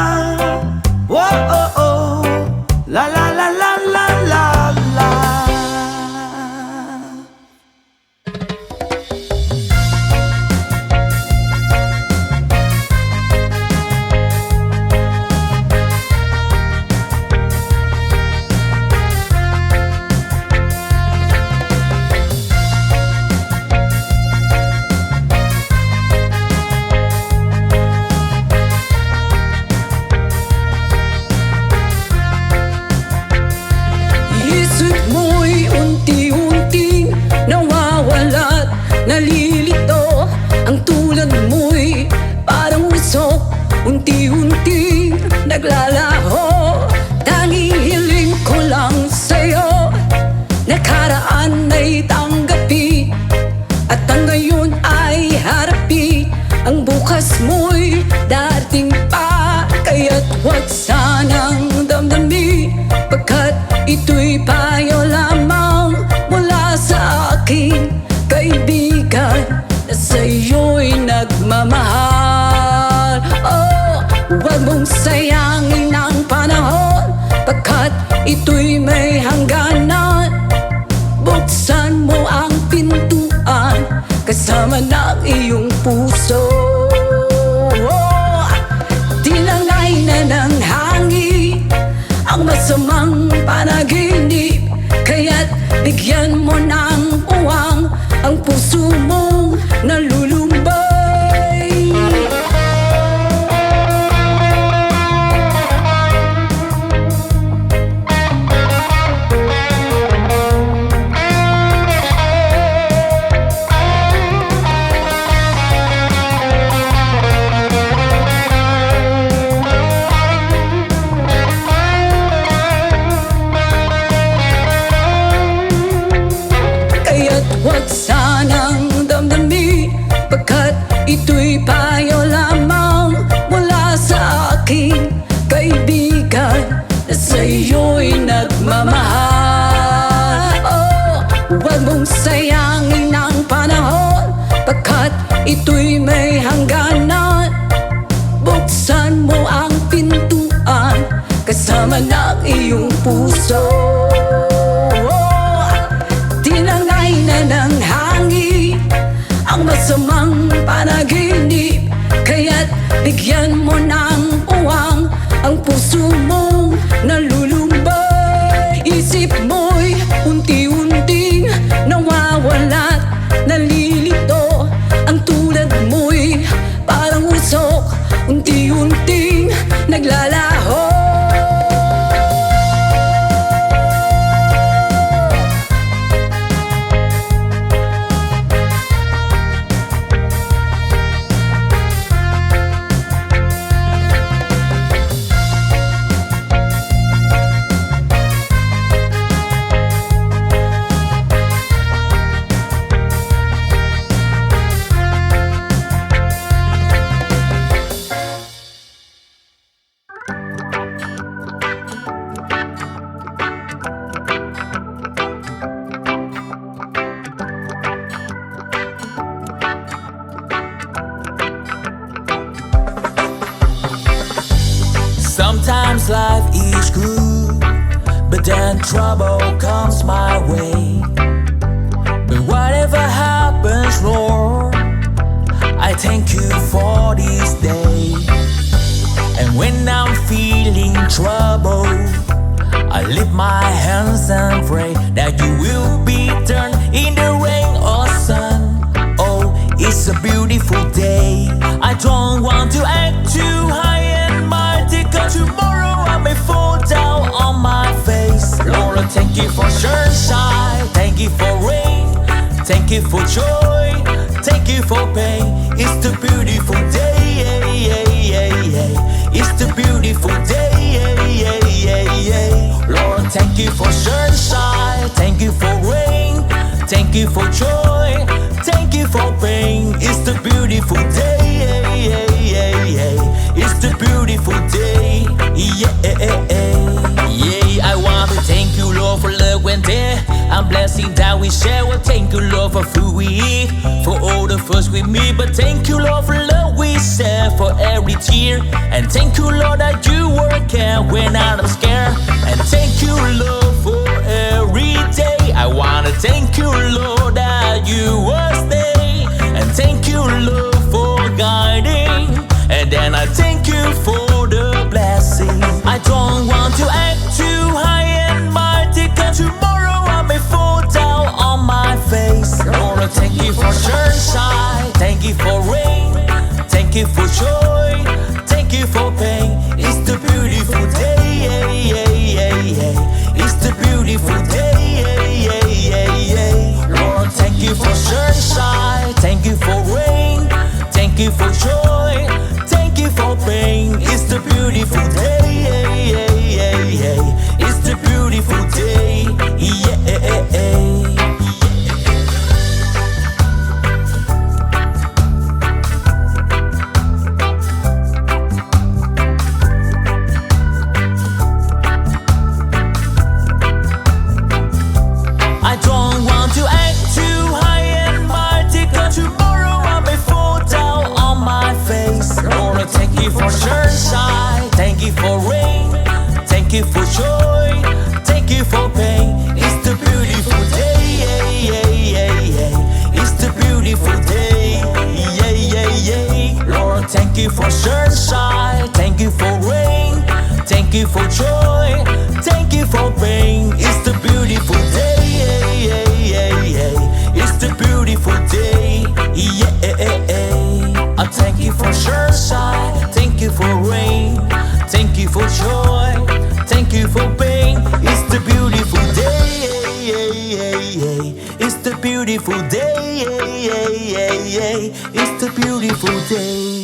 wow, oh, oh, la la la la la la la. Isip mo'y unti-unting nawawala't nalilito. Ang tulad mo'y parang usok, unti-unting naglalaho. Tanging hiling ko lang sa'yo, nakaraan ay tanggapin, at ang ngayon ay harapin. Ang bukas mo'y darating pa, kaya't huwag sanang damdamin, pagkat ito'y payo lamang mula sa aking kaibigan na sa'yo'y nagmamahal. Oh, huwag mong sayangin ang panahon, pagkat ito'y may hangganan. Buksan mo ang pintuan kasama ng iyong puso. Oh, tinangay na ng hangin ang masamang panaginip, kaya't bigyan mo ng puwang ang puso mong nalulumbay. Huwag sanang damdamin, pagkat ito'y payo lamang mula sa aking kaibigan na sa'yo'y nagmamahal. Oh, huwag mong sayangin ang panahon, pagkat ito'y may hangganan. Buksan mo ang pintuan kasama ng iyong puso. Tinangay na ng hangin ang masamang panaginip, kaya't bigyan mo ng puwang ang puso mong nalulumbay. Isip mo'y unti-unting nawawala't nalilito. Ang tulad mo'y parang usok, unti-unting naglalaho. Sometimes life is good, but then trouble comes my way. But whatever happens, Lord, I thank you for this day. And when I'm feeling trouble, I lift my hands and pray that you will be turned in the rain or sun. Oh, it's a beautiful day. I don't want to act too high and mighty, 'cause tomorrow I may fall down on my face. Lord, I thank you for sunshine, thank you for rain, thank you for joy, thank you for pain. It's the beautiful day, yeah, yeah, thank you for sunshine, thank you for rain, thank you for joy, thank you for pain. It's the beautiful day, it's the beautiful day, I want to thank you, Lord, for love and there. I'm blessing that we share. Well, thank you, Lord, for food we eat, for all the first we meet. But thank you, Lord, for love we share, for every tear. And thank you, Lord, that you work out when I'm scared. And thank you, Lord, for every day. I wanna thank you, Lord, that you was there. And thank you, Lord, for guiding. And then I thank you for the blessing. I don't want to act too high and mighty, 'cause tomorrow I may fall down on my face. Lord, I thank you for sunshine, thank you for rain, thank you for joy, thank you for pain. It's the beautiful day, it's the beautiful day, Lord, thank you for sunshine, thank you for rain, thank you for joy, thank you for pain. It's the beautiful day, it's the beautiful day, I don't want to act too high and mighty, 'cause tomorrow I may fall down on my face. Lord, I thank you for sunshine, thank you for rain, thank you for joy, thank you for pain. It's the beautiful day, it's the beautiful day, Lord, thank you for sunshine, thank you for rain, thank you for joy, thank you for pain. It's the beautiful day, it's the beautiful day, I thank you for sunshine, thank you for rain, thank you for joy, thank you for pain. It's the beautiful day, it's the beautiful day, it's the beautiful day.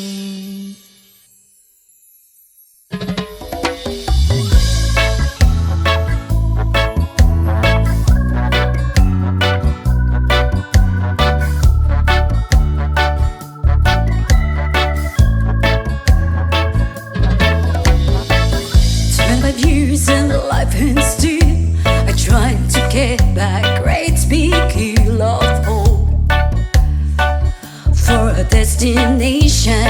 Years and life and still I try to get back great big hill of hope for a destination.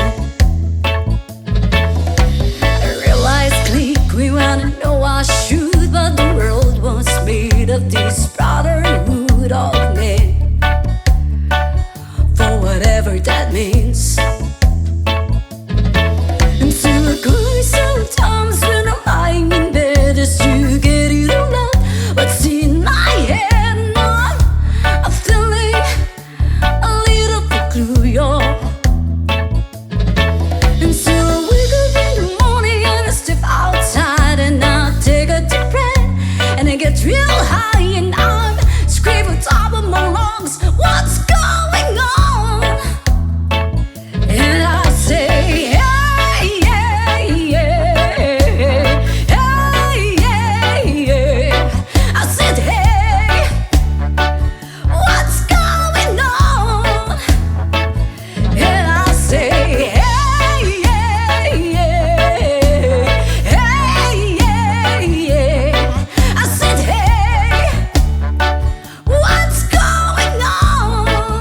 I realized click we wanna know I should, but the world was made of this brotherhood of men, for whatever that means. And so I cry sometimes when I'm lying in bed just to get it all out. What's in my head now? I'm feeling a little peculiar. And so I wake up in the morning and I step outside and I take a deep breath and I get real high and I'm screaming top of my lungs, what's going on? And I say, hey, hey, yeah, hey, yeah, yeah. I said, hey, what's going on? And I say, hey, yeah, yeah, hey, yeah, yeah. I said, hey, what's going on?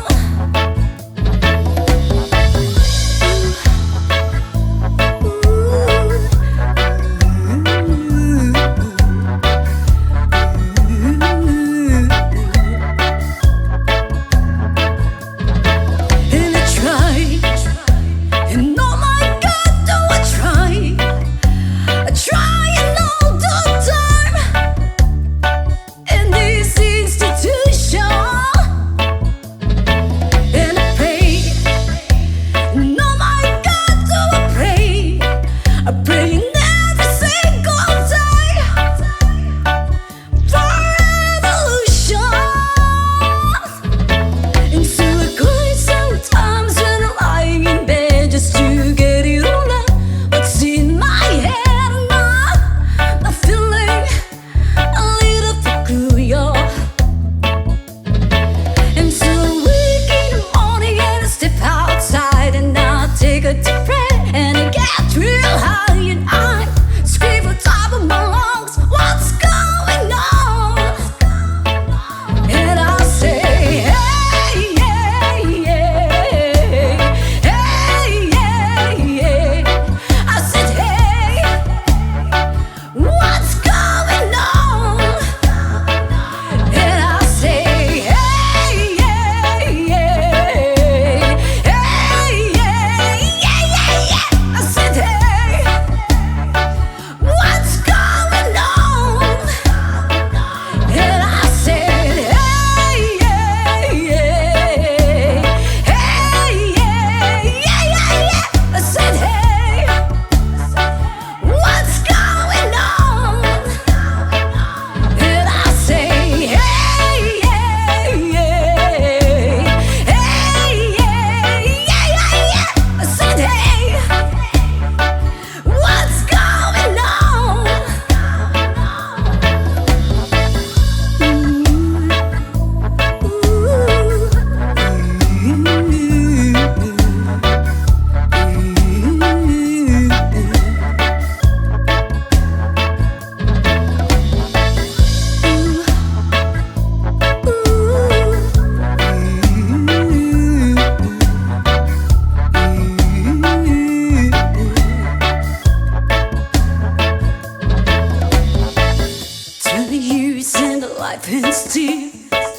life instead,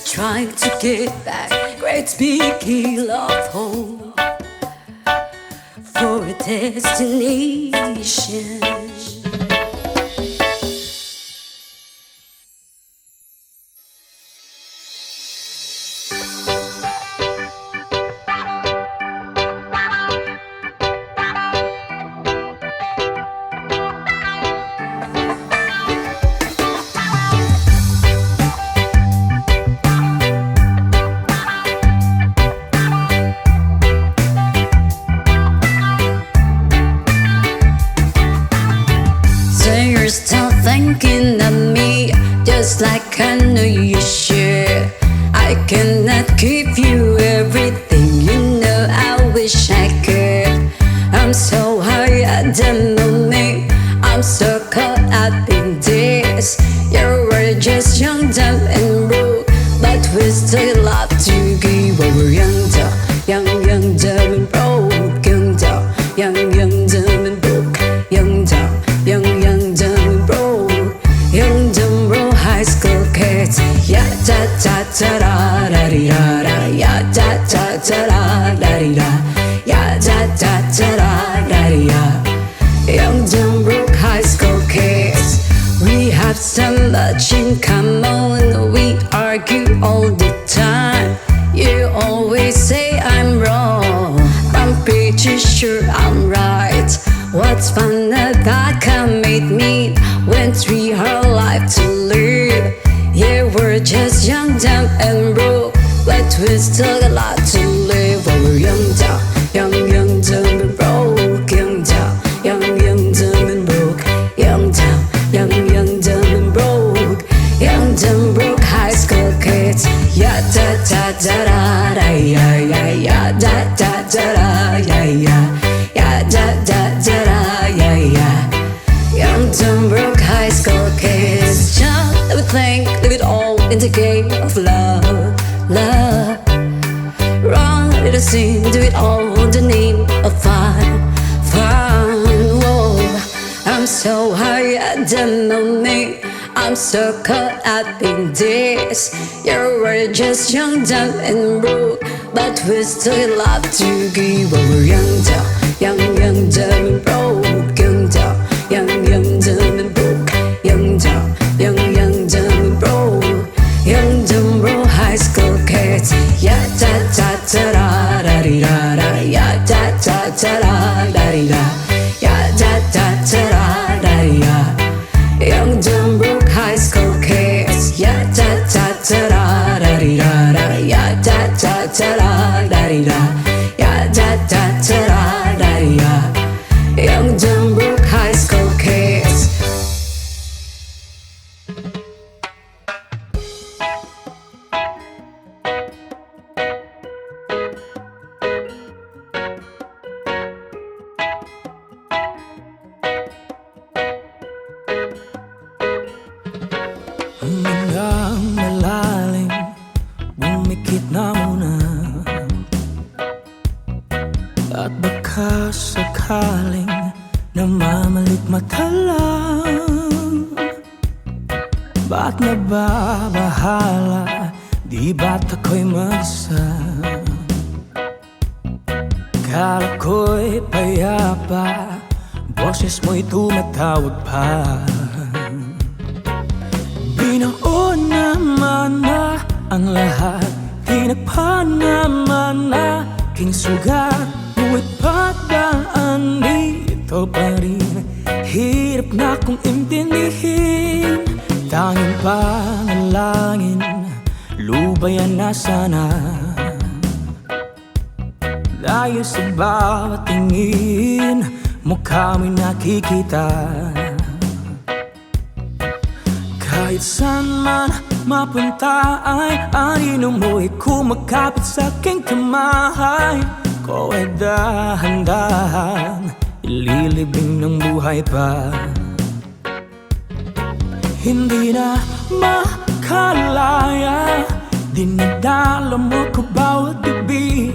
trying to get back great big hill of hope for a destination. You're still thinking of me, just like I know you should. I cannot give you everything, you know I wish I could. I'm so high at the moment, I'm so caught up in this. You were just young, dumb and broke, but we still love to give. When we're young, dumb, young, dumb and broke. Young, dumb, young, dumb and broke. Young, dumb, young, dumb and broke. Young, dumb, broke high school kids. Ya da da da da da di da da. Ya da da da da da di da. Ya da da da da da di da. Young, dumb, broke high school kids. We have so much in common. We argue all the time. You always say I'm wrong, I'm pretty sure I'm right. What's fun about coming meet when we have life to live? Yeah, we're just young, dumb and broke, but we still got a lot to live. While we're young, dumb, young, dumb and broke. Young, dumb, young, dumb and broke. Young, dumb, young, dumb and broke. Young, dumb, broke high school kids. Ya da da da da da ya ya ya da da da da ya ya ya da da da da ya ya. Young, dumb, broke high school kids. Just let me think, leave it all in the game of love, love. Run, let us sing, do it all in the name of fun, fun. Whoa, I'm so high at the moment, I'm so caught up in this. You were just young, dumb and broke, but we still love to give. When we're young, dumb, young, dumb and broke. Young, dumb, young, dumb and broke. Young, dumb, young, dumb and broke. Young, dumb, broke high school kids. Ya da da da da da di da da. Ya da da da da da di da. Ya da da da da da di da. Young, dumb, broke high school kids. Ya da da da da da di da da. Ya da da da da da di da. Ya da da da da da di da. Young, dumb, broke high school kids. Humingang malalim, bumikit na muna. At baka sakaling namamalit-mata lang. Ba't nababahala, di ba't ako'y mag-isa? Kala ko'y payapa, boses mo'y tumatawag pa. Binoon naman na ang lahat, tinagpa naman na aking sugat. Ngunit pagdaan dito pa rin, hirap na kong intindihin. Tanging panalangin, lubayan na sana. Dahil sa bawat tingin, mukha mo'y nakikita. Kahit saan man mapunta ay anino mo'y kumakapit sa aking kamay. Ko ay dahan-dahan ililibing ng buhay pa. Hindi na makalaya, dinadala mo ko bawat gabi.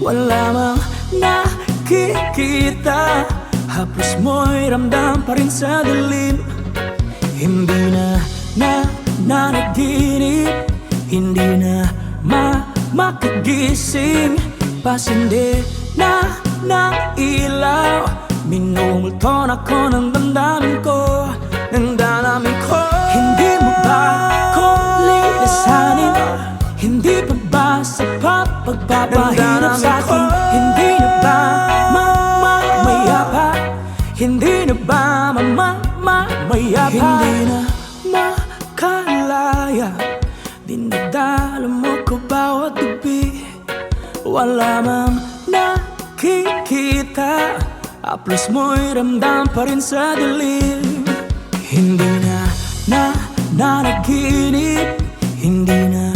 Wala mang nakikita, haplos mo'y ramdam pa rin sa dilim. Hindi na nanaginip, hindi na makagising. Pasindi na ng ilaw, minumulton ako ng damdamin ko, ng damdamin ko. Hindi mo ba ako lilisanin? Hindi pa ba sapat pagpapahirap sa'kin? Hindi na ba mamayapa? Hindi na ba mamayapa? Hindi na makalaya, dinadala mo ko bawat gabi. Wala mang nakikita, haplos mo'y ramdam pa rin sa dilim. Hindi na nanaginip, hindi na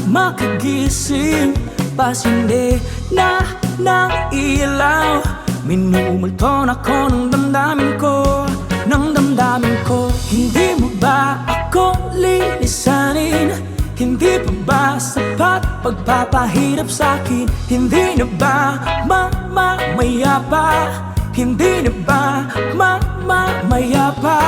makagising. Pasindi na ng ilaw, minumulton ako ng damdamin ko, ng damdamin ko. Hindi mo ba ako lilisanin? Hindi pa ba sapat pagpapahirap sa'kin? Hindi na ba mamayapa? Hindi na ba mamayapa?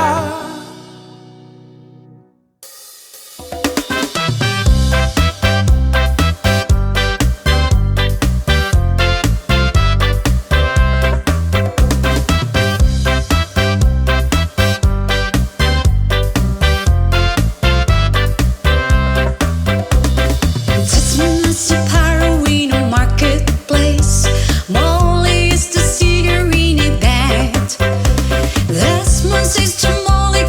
Sister Molly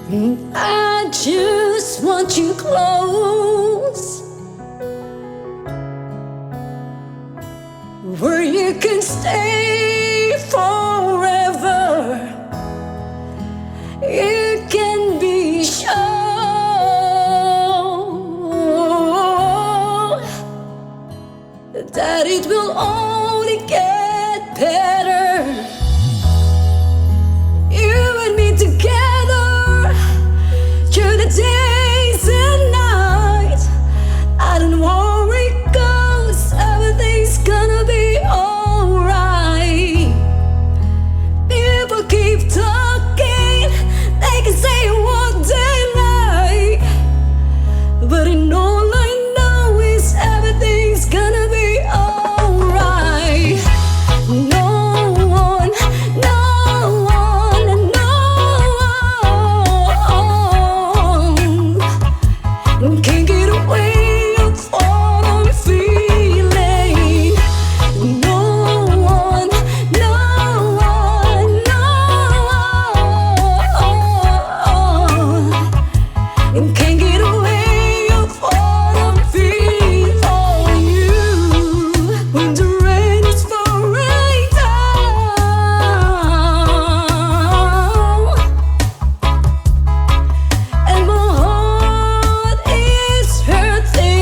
I just want you close, where you can stay forever. You can be sure that it will only get better. You and me together through the days and nights. I don't worry, 'cause everything's gonna be alright. People keep talking, they can say what they like, but in all I know is everything's gonna be alright. No one, no one, no one can get away of what I'm feeling. No one, no one, no one can get away of what I'm feeling for you. When the rain is falling down and my heart is hurting,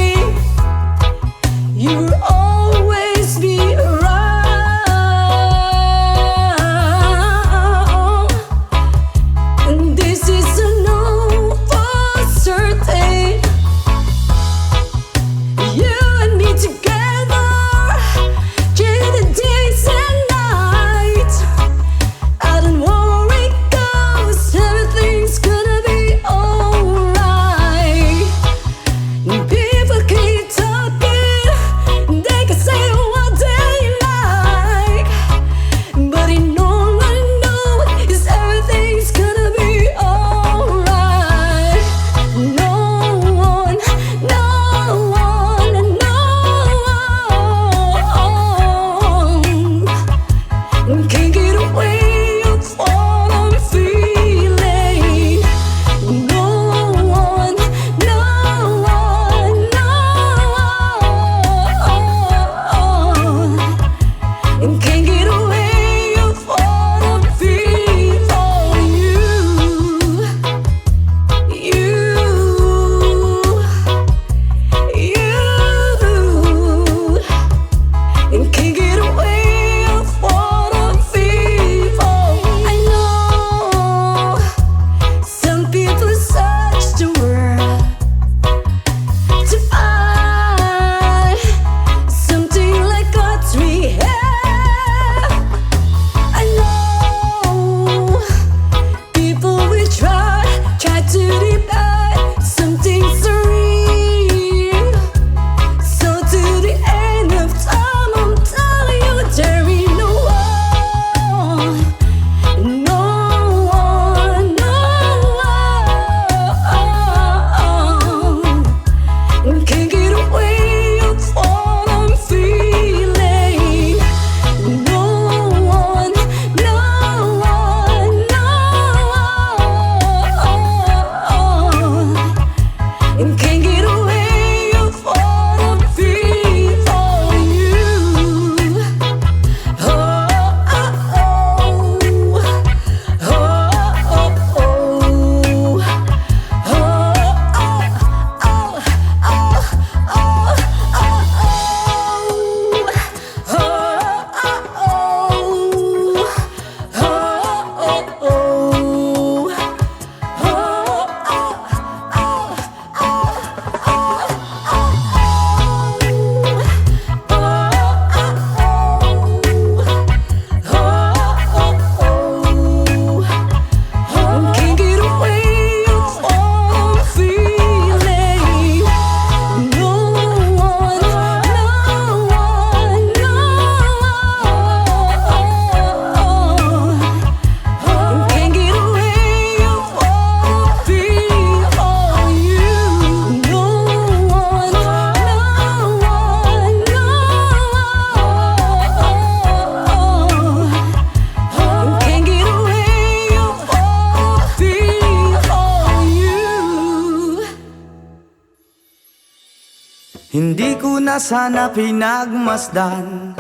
Hindi ko na sana pinagmasdan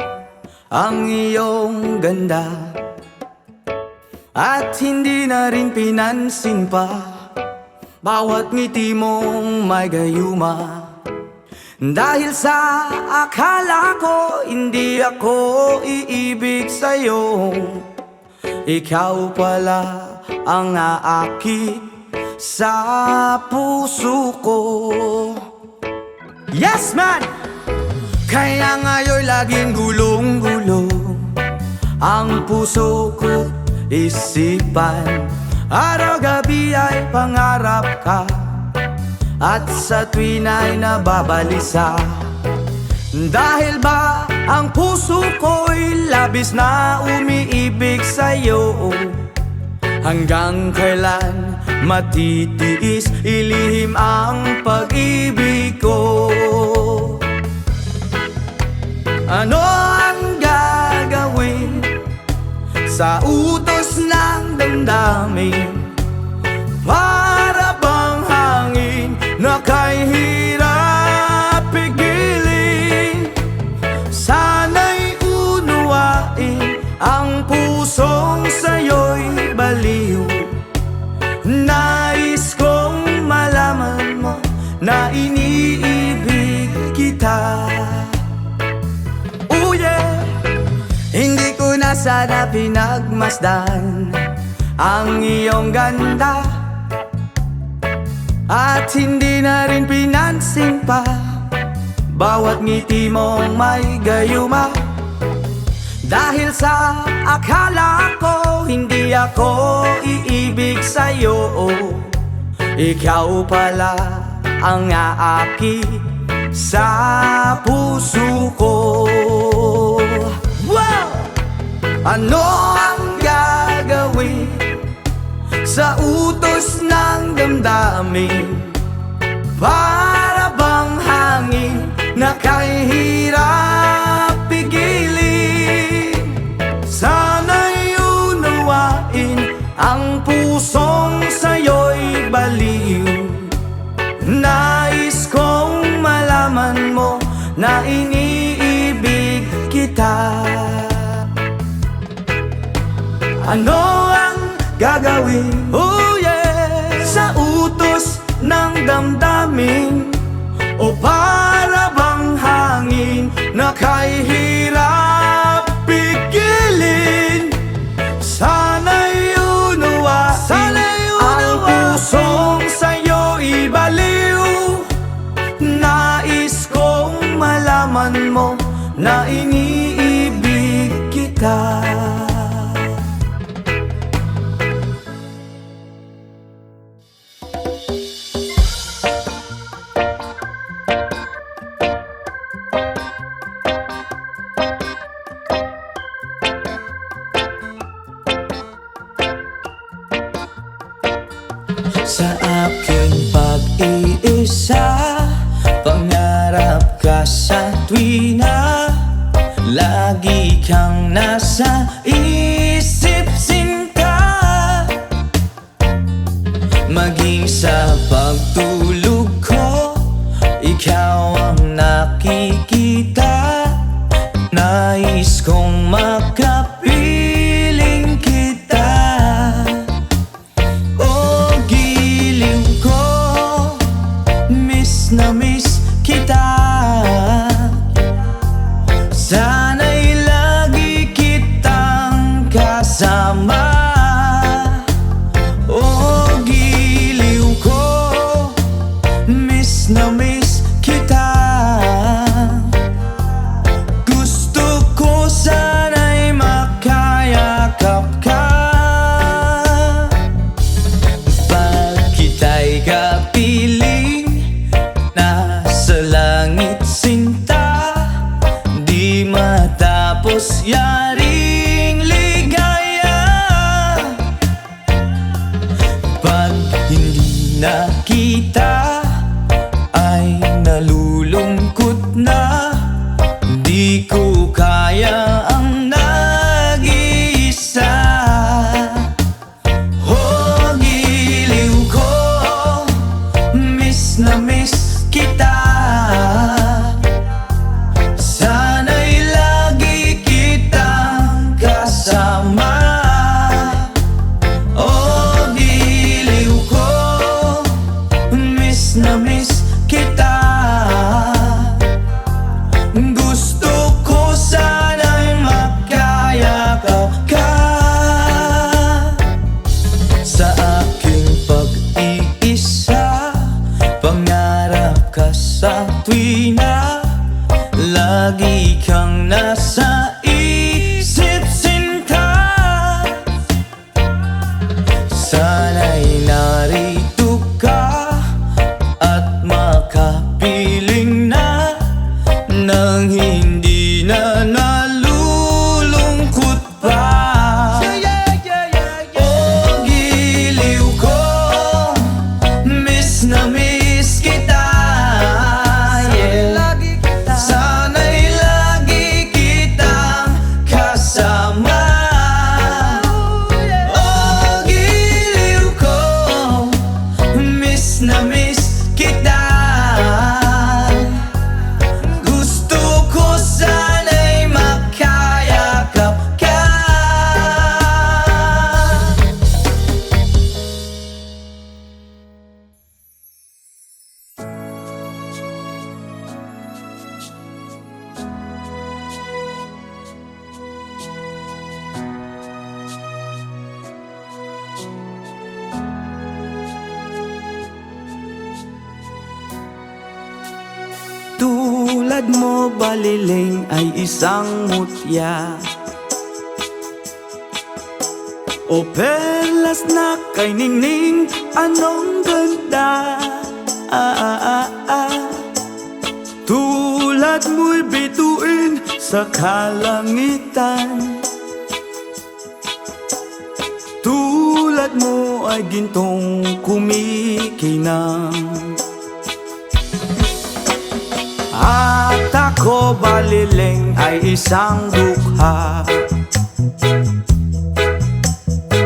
ang iyong ganda, at hindi na rin pinansin pa bawat ngiti mong may gayuma. Dahil sa akala ko hindi ako iibig sa'yo, ikaw pala ang aakit sa puso ko. Yes man! Kaya ngayon laging gulong-gulo ang puso ko, isipan. Araw-gabi ay pangarap ka, at sa tuwin ay nababalisa. Dahil ba ang puso ko'y labis na umiibig sa'yo, hanggang kailan matitiis ilihim ang pag-ibig ko? Ano ang gagawin sa utos ng damdamin? Para bang hangin na kay hirap pigilin? Sana'y unuwain ang pusong sa'yo'y baliw. Nais kong malaman mo na iniibig kita. Oh yeah! Hindi ko na sana pinagmasdan ang iyong ganda, at hindi na rin pinansin pa bawat ngiti mong may gayuma. Dahil sa akala ko hindi ako iibig sa'yo, ikaw pala ang aakit sa puso ko. Wow! Ano ang gagawin sa utos ng damdamin? Para bang hangin na kay hirap pigilin? Sana'y unawain ang pusong sa'yo'y baliw. Nais kong malaman mo na iniibig kita. Ano ang gagawin, oh yeah, sa utos ng damdamin? O para bang hangin na kay hirap pigilin? Sana'y unawain ang pusong sa'yo'y baliw. Nais kong malaman mo na iniibig kita. Sa aking pag-iisa, pangarap ka sa tuwina. Lagi kang nasa isip, sinta. Maging sa pagtulog ko, ikaw ang nakikita. Nais kong makapiling kita. Na miss kita. Sana'y lagi kitang kasama. Oh, giliw ko, miss na miss kita. Gusto ko sana'y makayakap ka. Pag kita'y kapiling nasa langit, sinta, di hindi na lagi kang nasa isip, sinta. Sana'y narito ka at makapiling na nang hindi na nalulungkot pa. Oh, giliw ko, miss na miss kita. Sana'y lagi kitang kasama. Oh, giliw ko, miss na miss kita. Gusto ko sana'y makayakap ka. Tulad mo baliling ay isang mutya, o perlas na kay ningning, anong ganda. Tulad mo'y bituin sa kalangitan, tulad mo ay gintong kumikinang. At ako baliling ay isang dukha,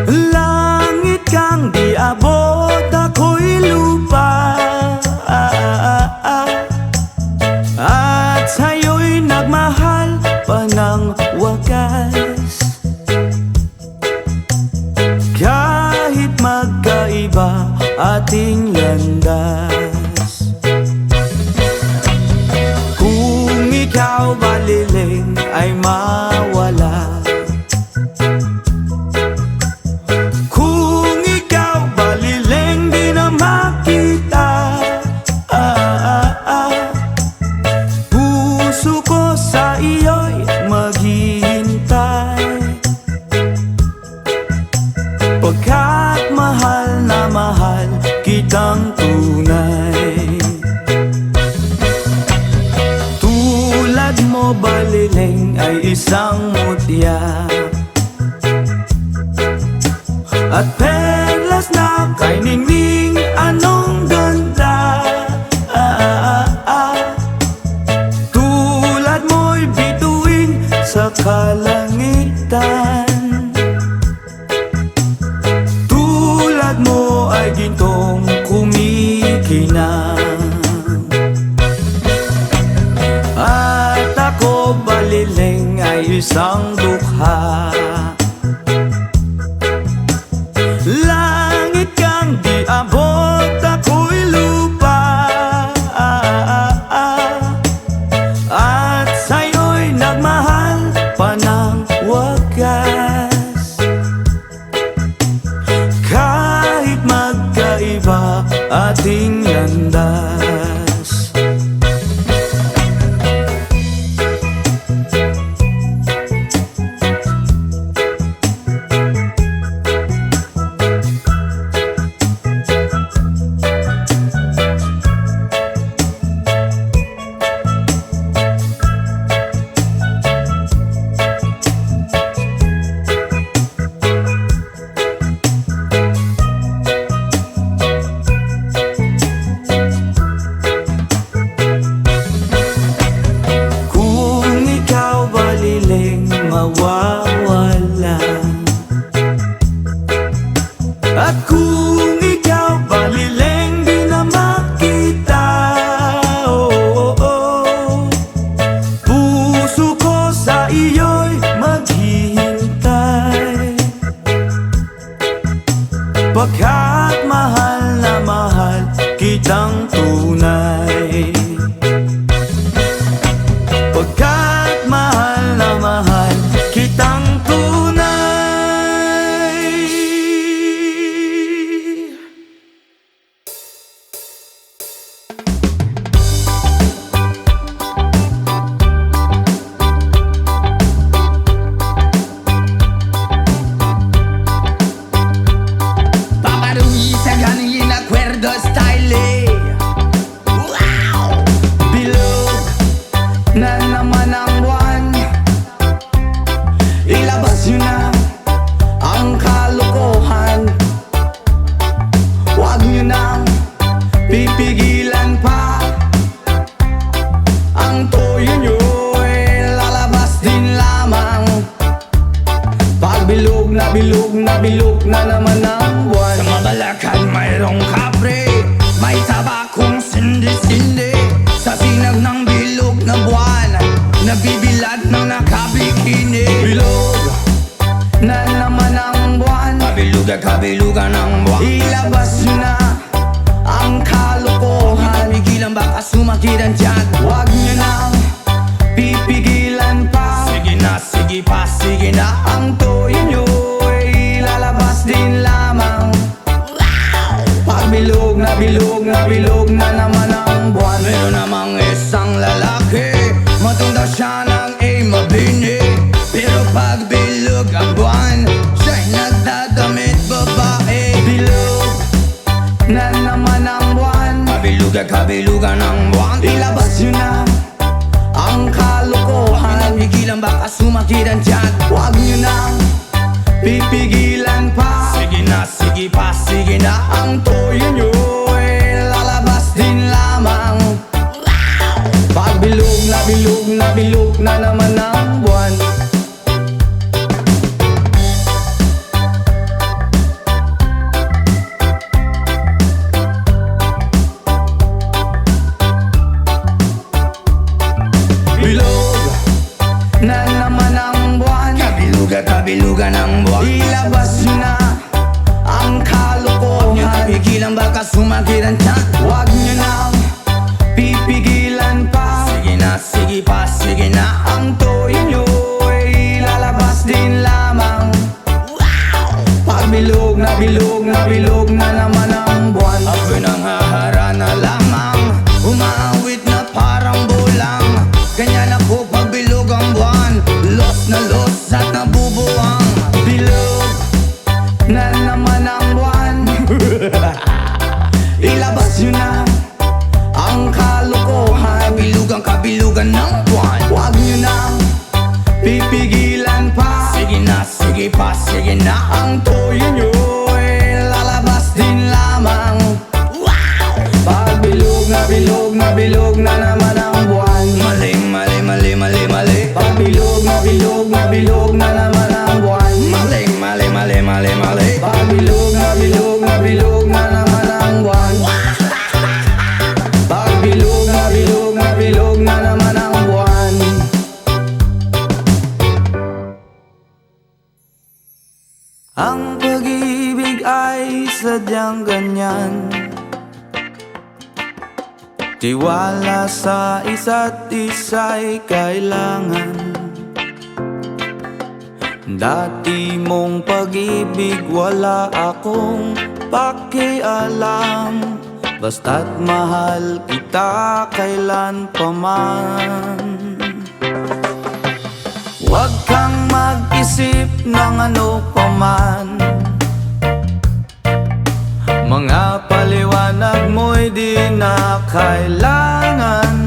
langit kang di abot, ako'y lupa. At sa'yo'y nagmahal pa ng wagas, kahit magkaiba ating landas. Ikaw baliling ay mawala, kung ikaw baliling di na makita. Puso ko sa iyo'y maghihintay, pagkat mahal na mahal kitang tunay. Mo baliling ay isang mutya, at perlas na kay ningning, anong ganda. Tulad mo'y bituin sa kalangitan, tulad mo ay gintong kumikinang. Baliling ay isang dukha, langit kang di abot, ako'y lupa. At sa'yo'y nagmahal pa ng wagas, kahit magkaiba ating landas. bilog na naman ang buwan. Sa Mabalacan mayroong kapre, may tabakong sindi-sindi. Sa sinag ng bilog na buwan, nabibilad ng nakabikini. Bilog na naman ang buwan, kabilugan ng buwan. Ilabas nyo na ang kalokohan, pigilan baka sumakitan dyan. Huwag nyo nang pipigilan pa. Sige na, sige pa, sige na. Ang toyo nyo ay lalabas din lamang. Pag bilog na naman ang buwan. Meron namang isang lalaki, matunda siya ng mabini. Pero pag bilog ang buwan, siya'y nagdadamit babae. Bilog na naman ang buwan, kabilugan ng buwan. Ilabas yun na ang kalokohan, pigilan baka sumakitan dyan. Huwag nyo nang pipigilan pa. Sige na, sige pa, sige na. Ang toyo nyo ay lalabas din lamang. Pag bilog na naman ang buwan. Na naman ang buwan, kabilugan ng buwan. Ilabas nyo na ang kalokohan, pigilan baka sumakitan dyan. Huwag nyo nang pipigilan pa. Sige na, sige pa, sige na. Ang toyo nyo ay lalabas din lamang. Pag bilog na naman ang buwan. Ako'y nang haharana lamang, umaawit na parang bulang. Ganyan ako pag bilog ang buwan, los na los at nabubuwang. Bilog na naman ang buwan. Ilabas yun na ang kalokohan, kabilugan ng buwan. Huwag nyo nang pipigilan pa. Sige na, sige pa, sige na. Ang toyo nyo ay lalabas din lamang. Pag bilog na naman ang buwan. Mali. Pag bilog na naman ang buwan. Mali. Pag bilog na naman ang buwan. Pag bilog na naman ang buwan. Ang pag-ibig ay sadyang ganyan, tiwala sa isa't isa'y kailangan. Dati mong pag-ibig wala akong pakialam, basta't mahal kita kailan pa man. Huwag kang mag-isip ng ano pa man, mga paliwanag mo'y di na kailangan.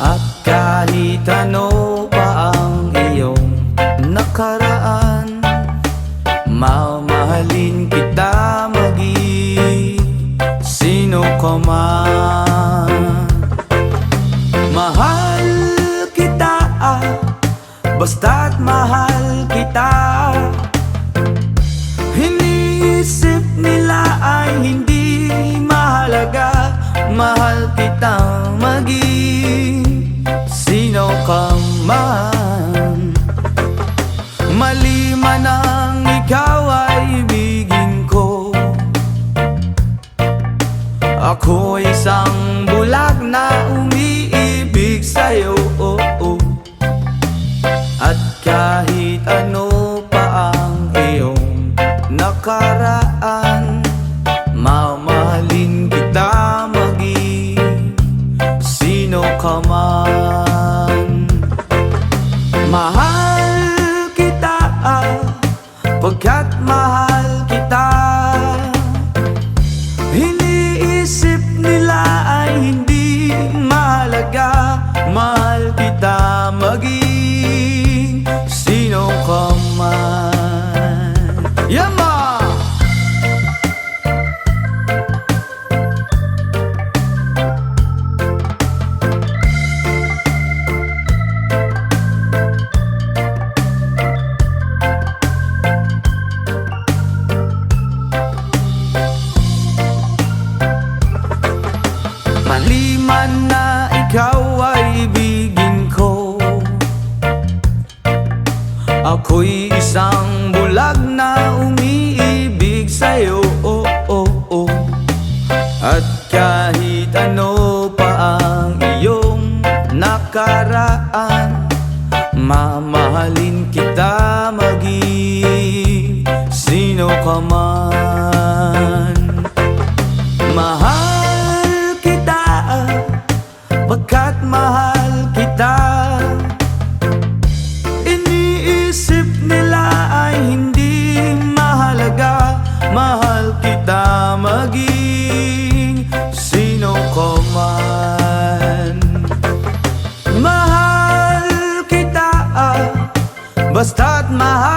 At kahit ano pa ang iyong nakaraan, mamahalin kita sino ka man. Mahal kita, basta't mahal kita. Iniisip nila ay hindi mahalaga, mahal kitang sino ka man. Mali man ang ikaw ay ibigin ko, ako isang bulag na umiibig sa'yo. At kahit ano pa ang iyong nakaraan, mamahalin kita sino ka man. Mahal kita, pagkat mahal kita. Iniisip nila ay hindi mahalaga, mahal kita sino ka man. Yama! Ako'y isang bulag na umiibig sa'yo, At kahit ano pa ang iyong nakaraan, mamahalin kita maging sino ka man. Mahal kita, pagkat mahal kita. Iniisip nila ay hindi mahalaga. Mahal kita maging sino ka man. Mahal kita, basta't mahal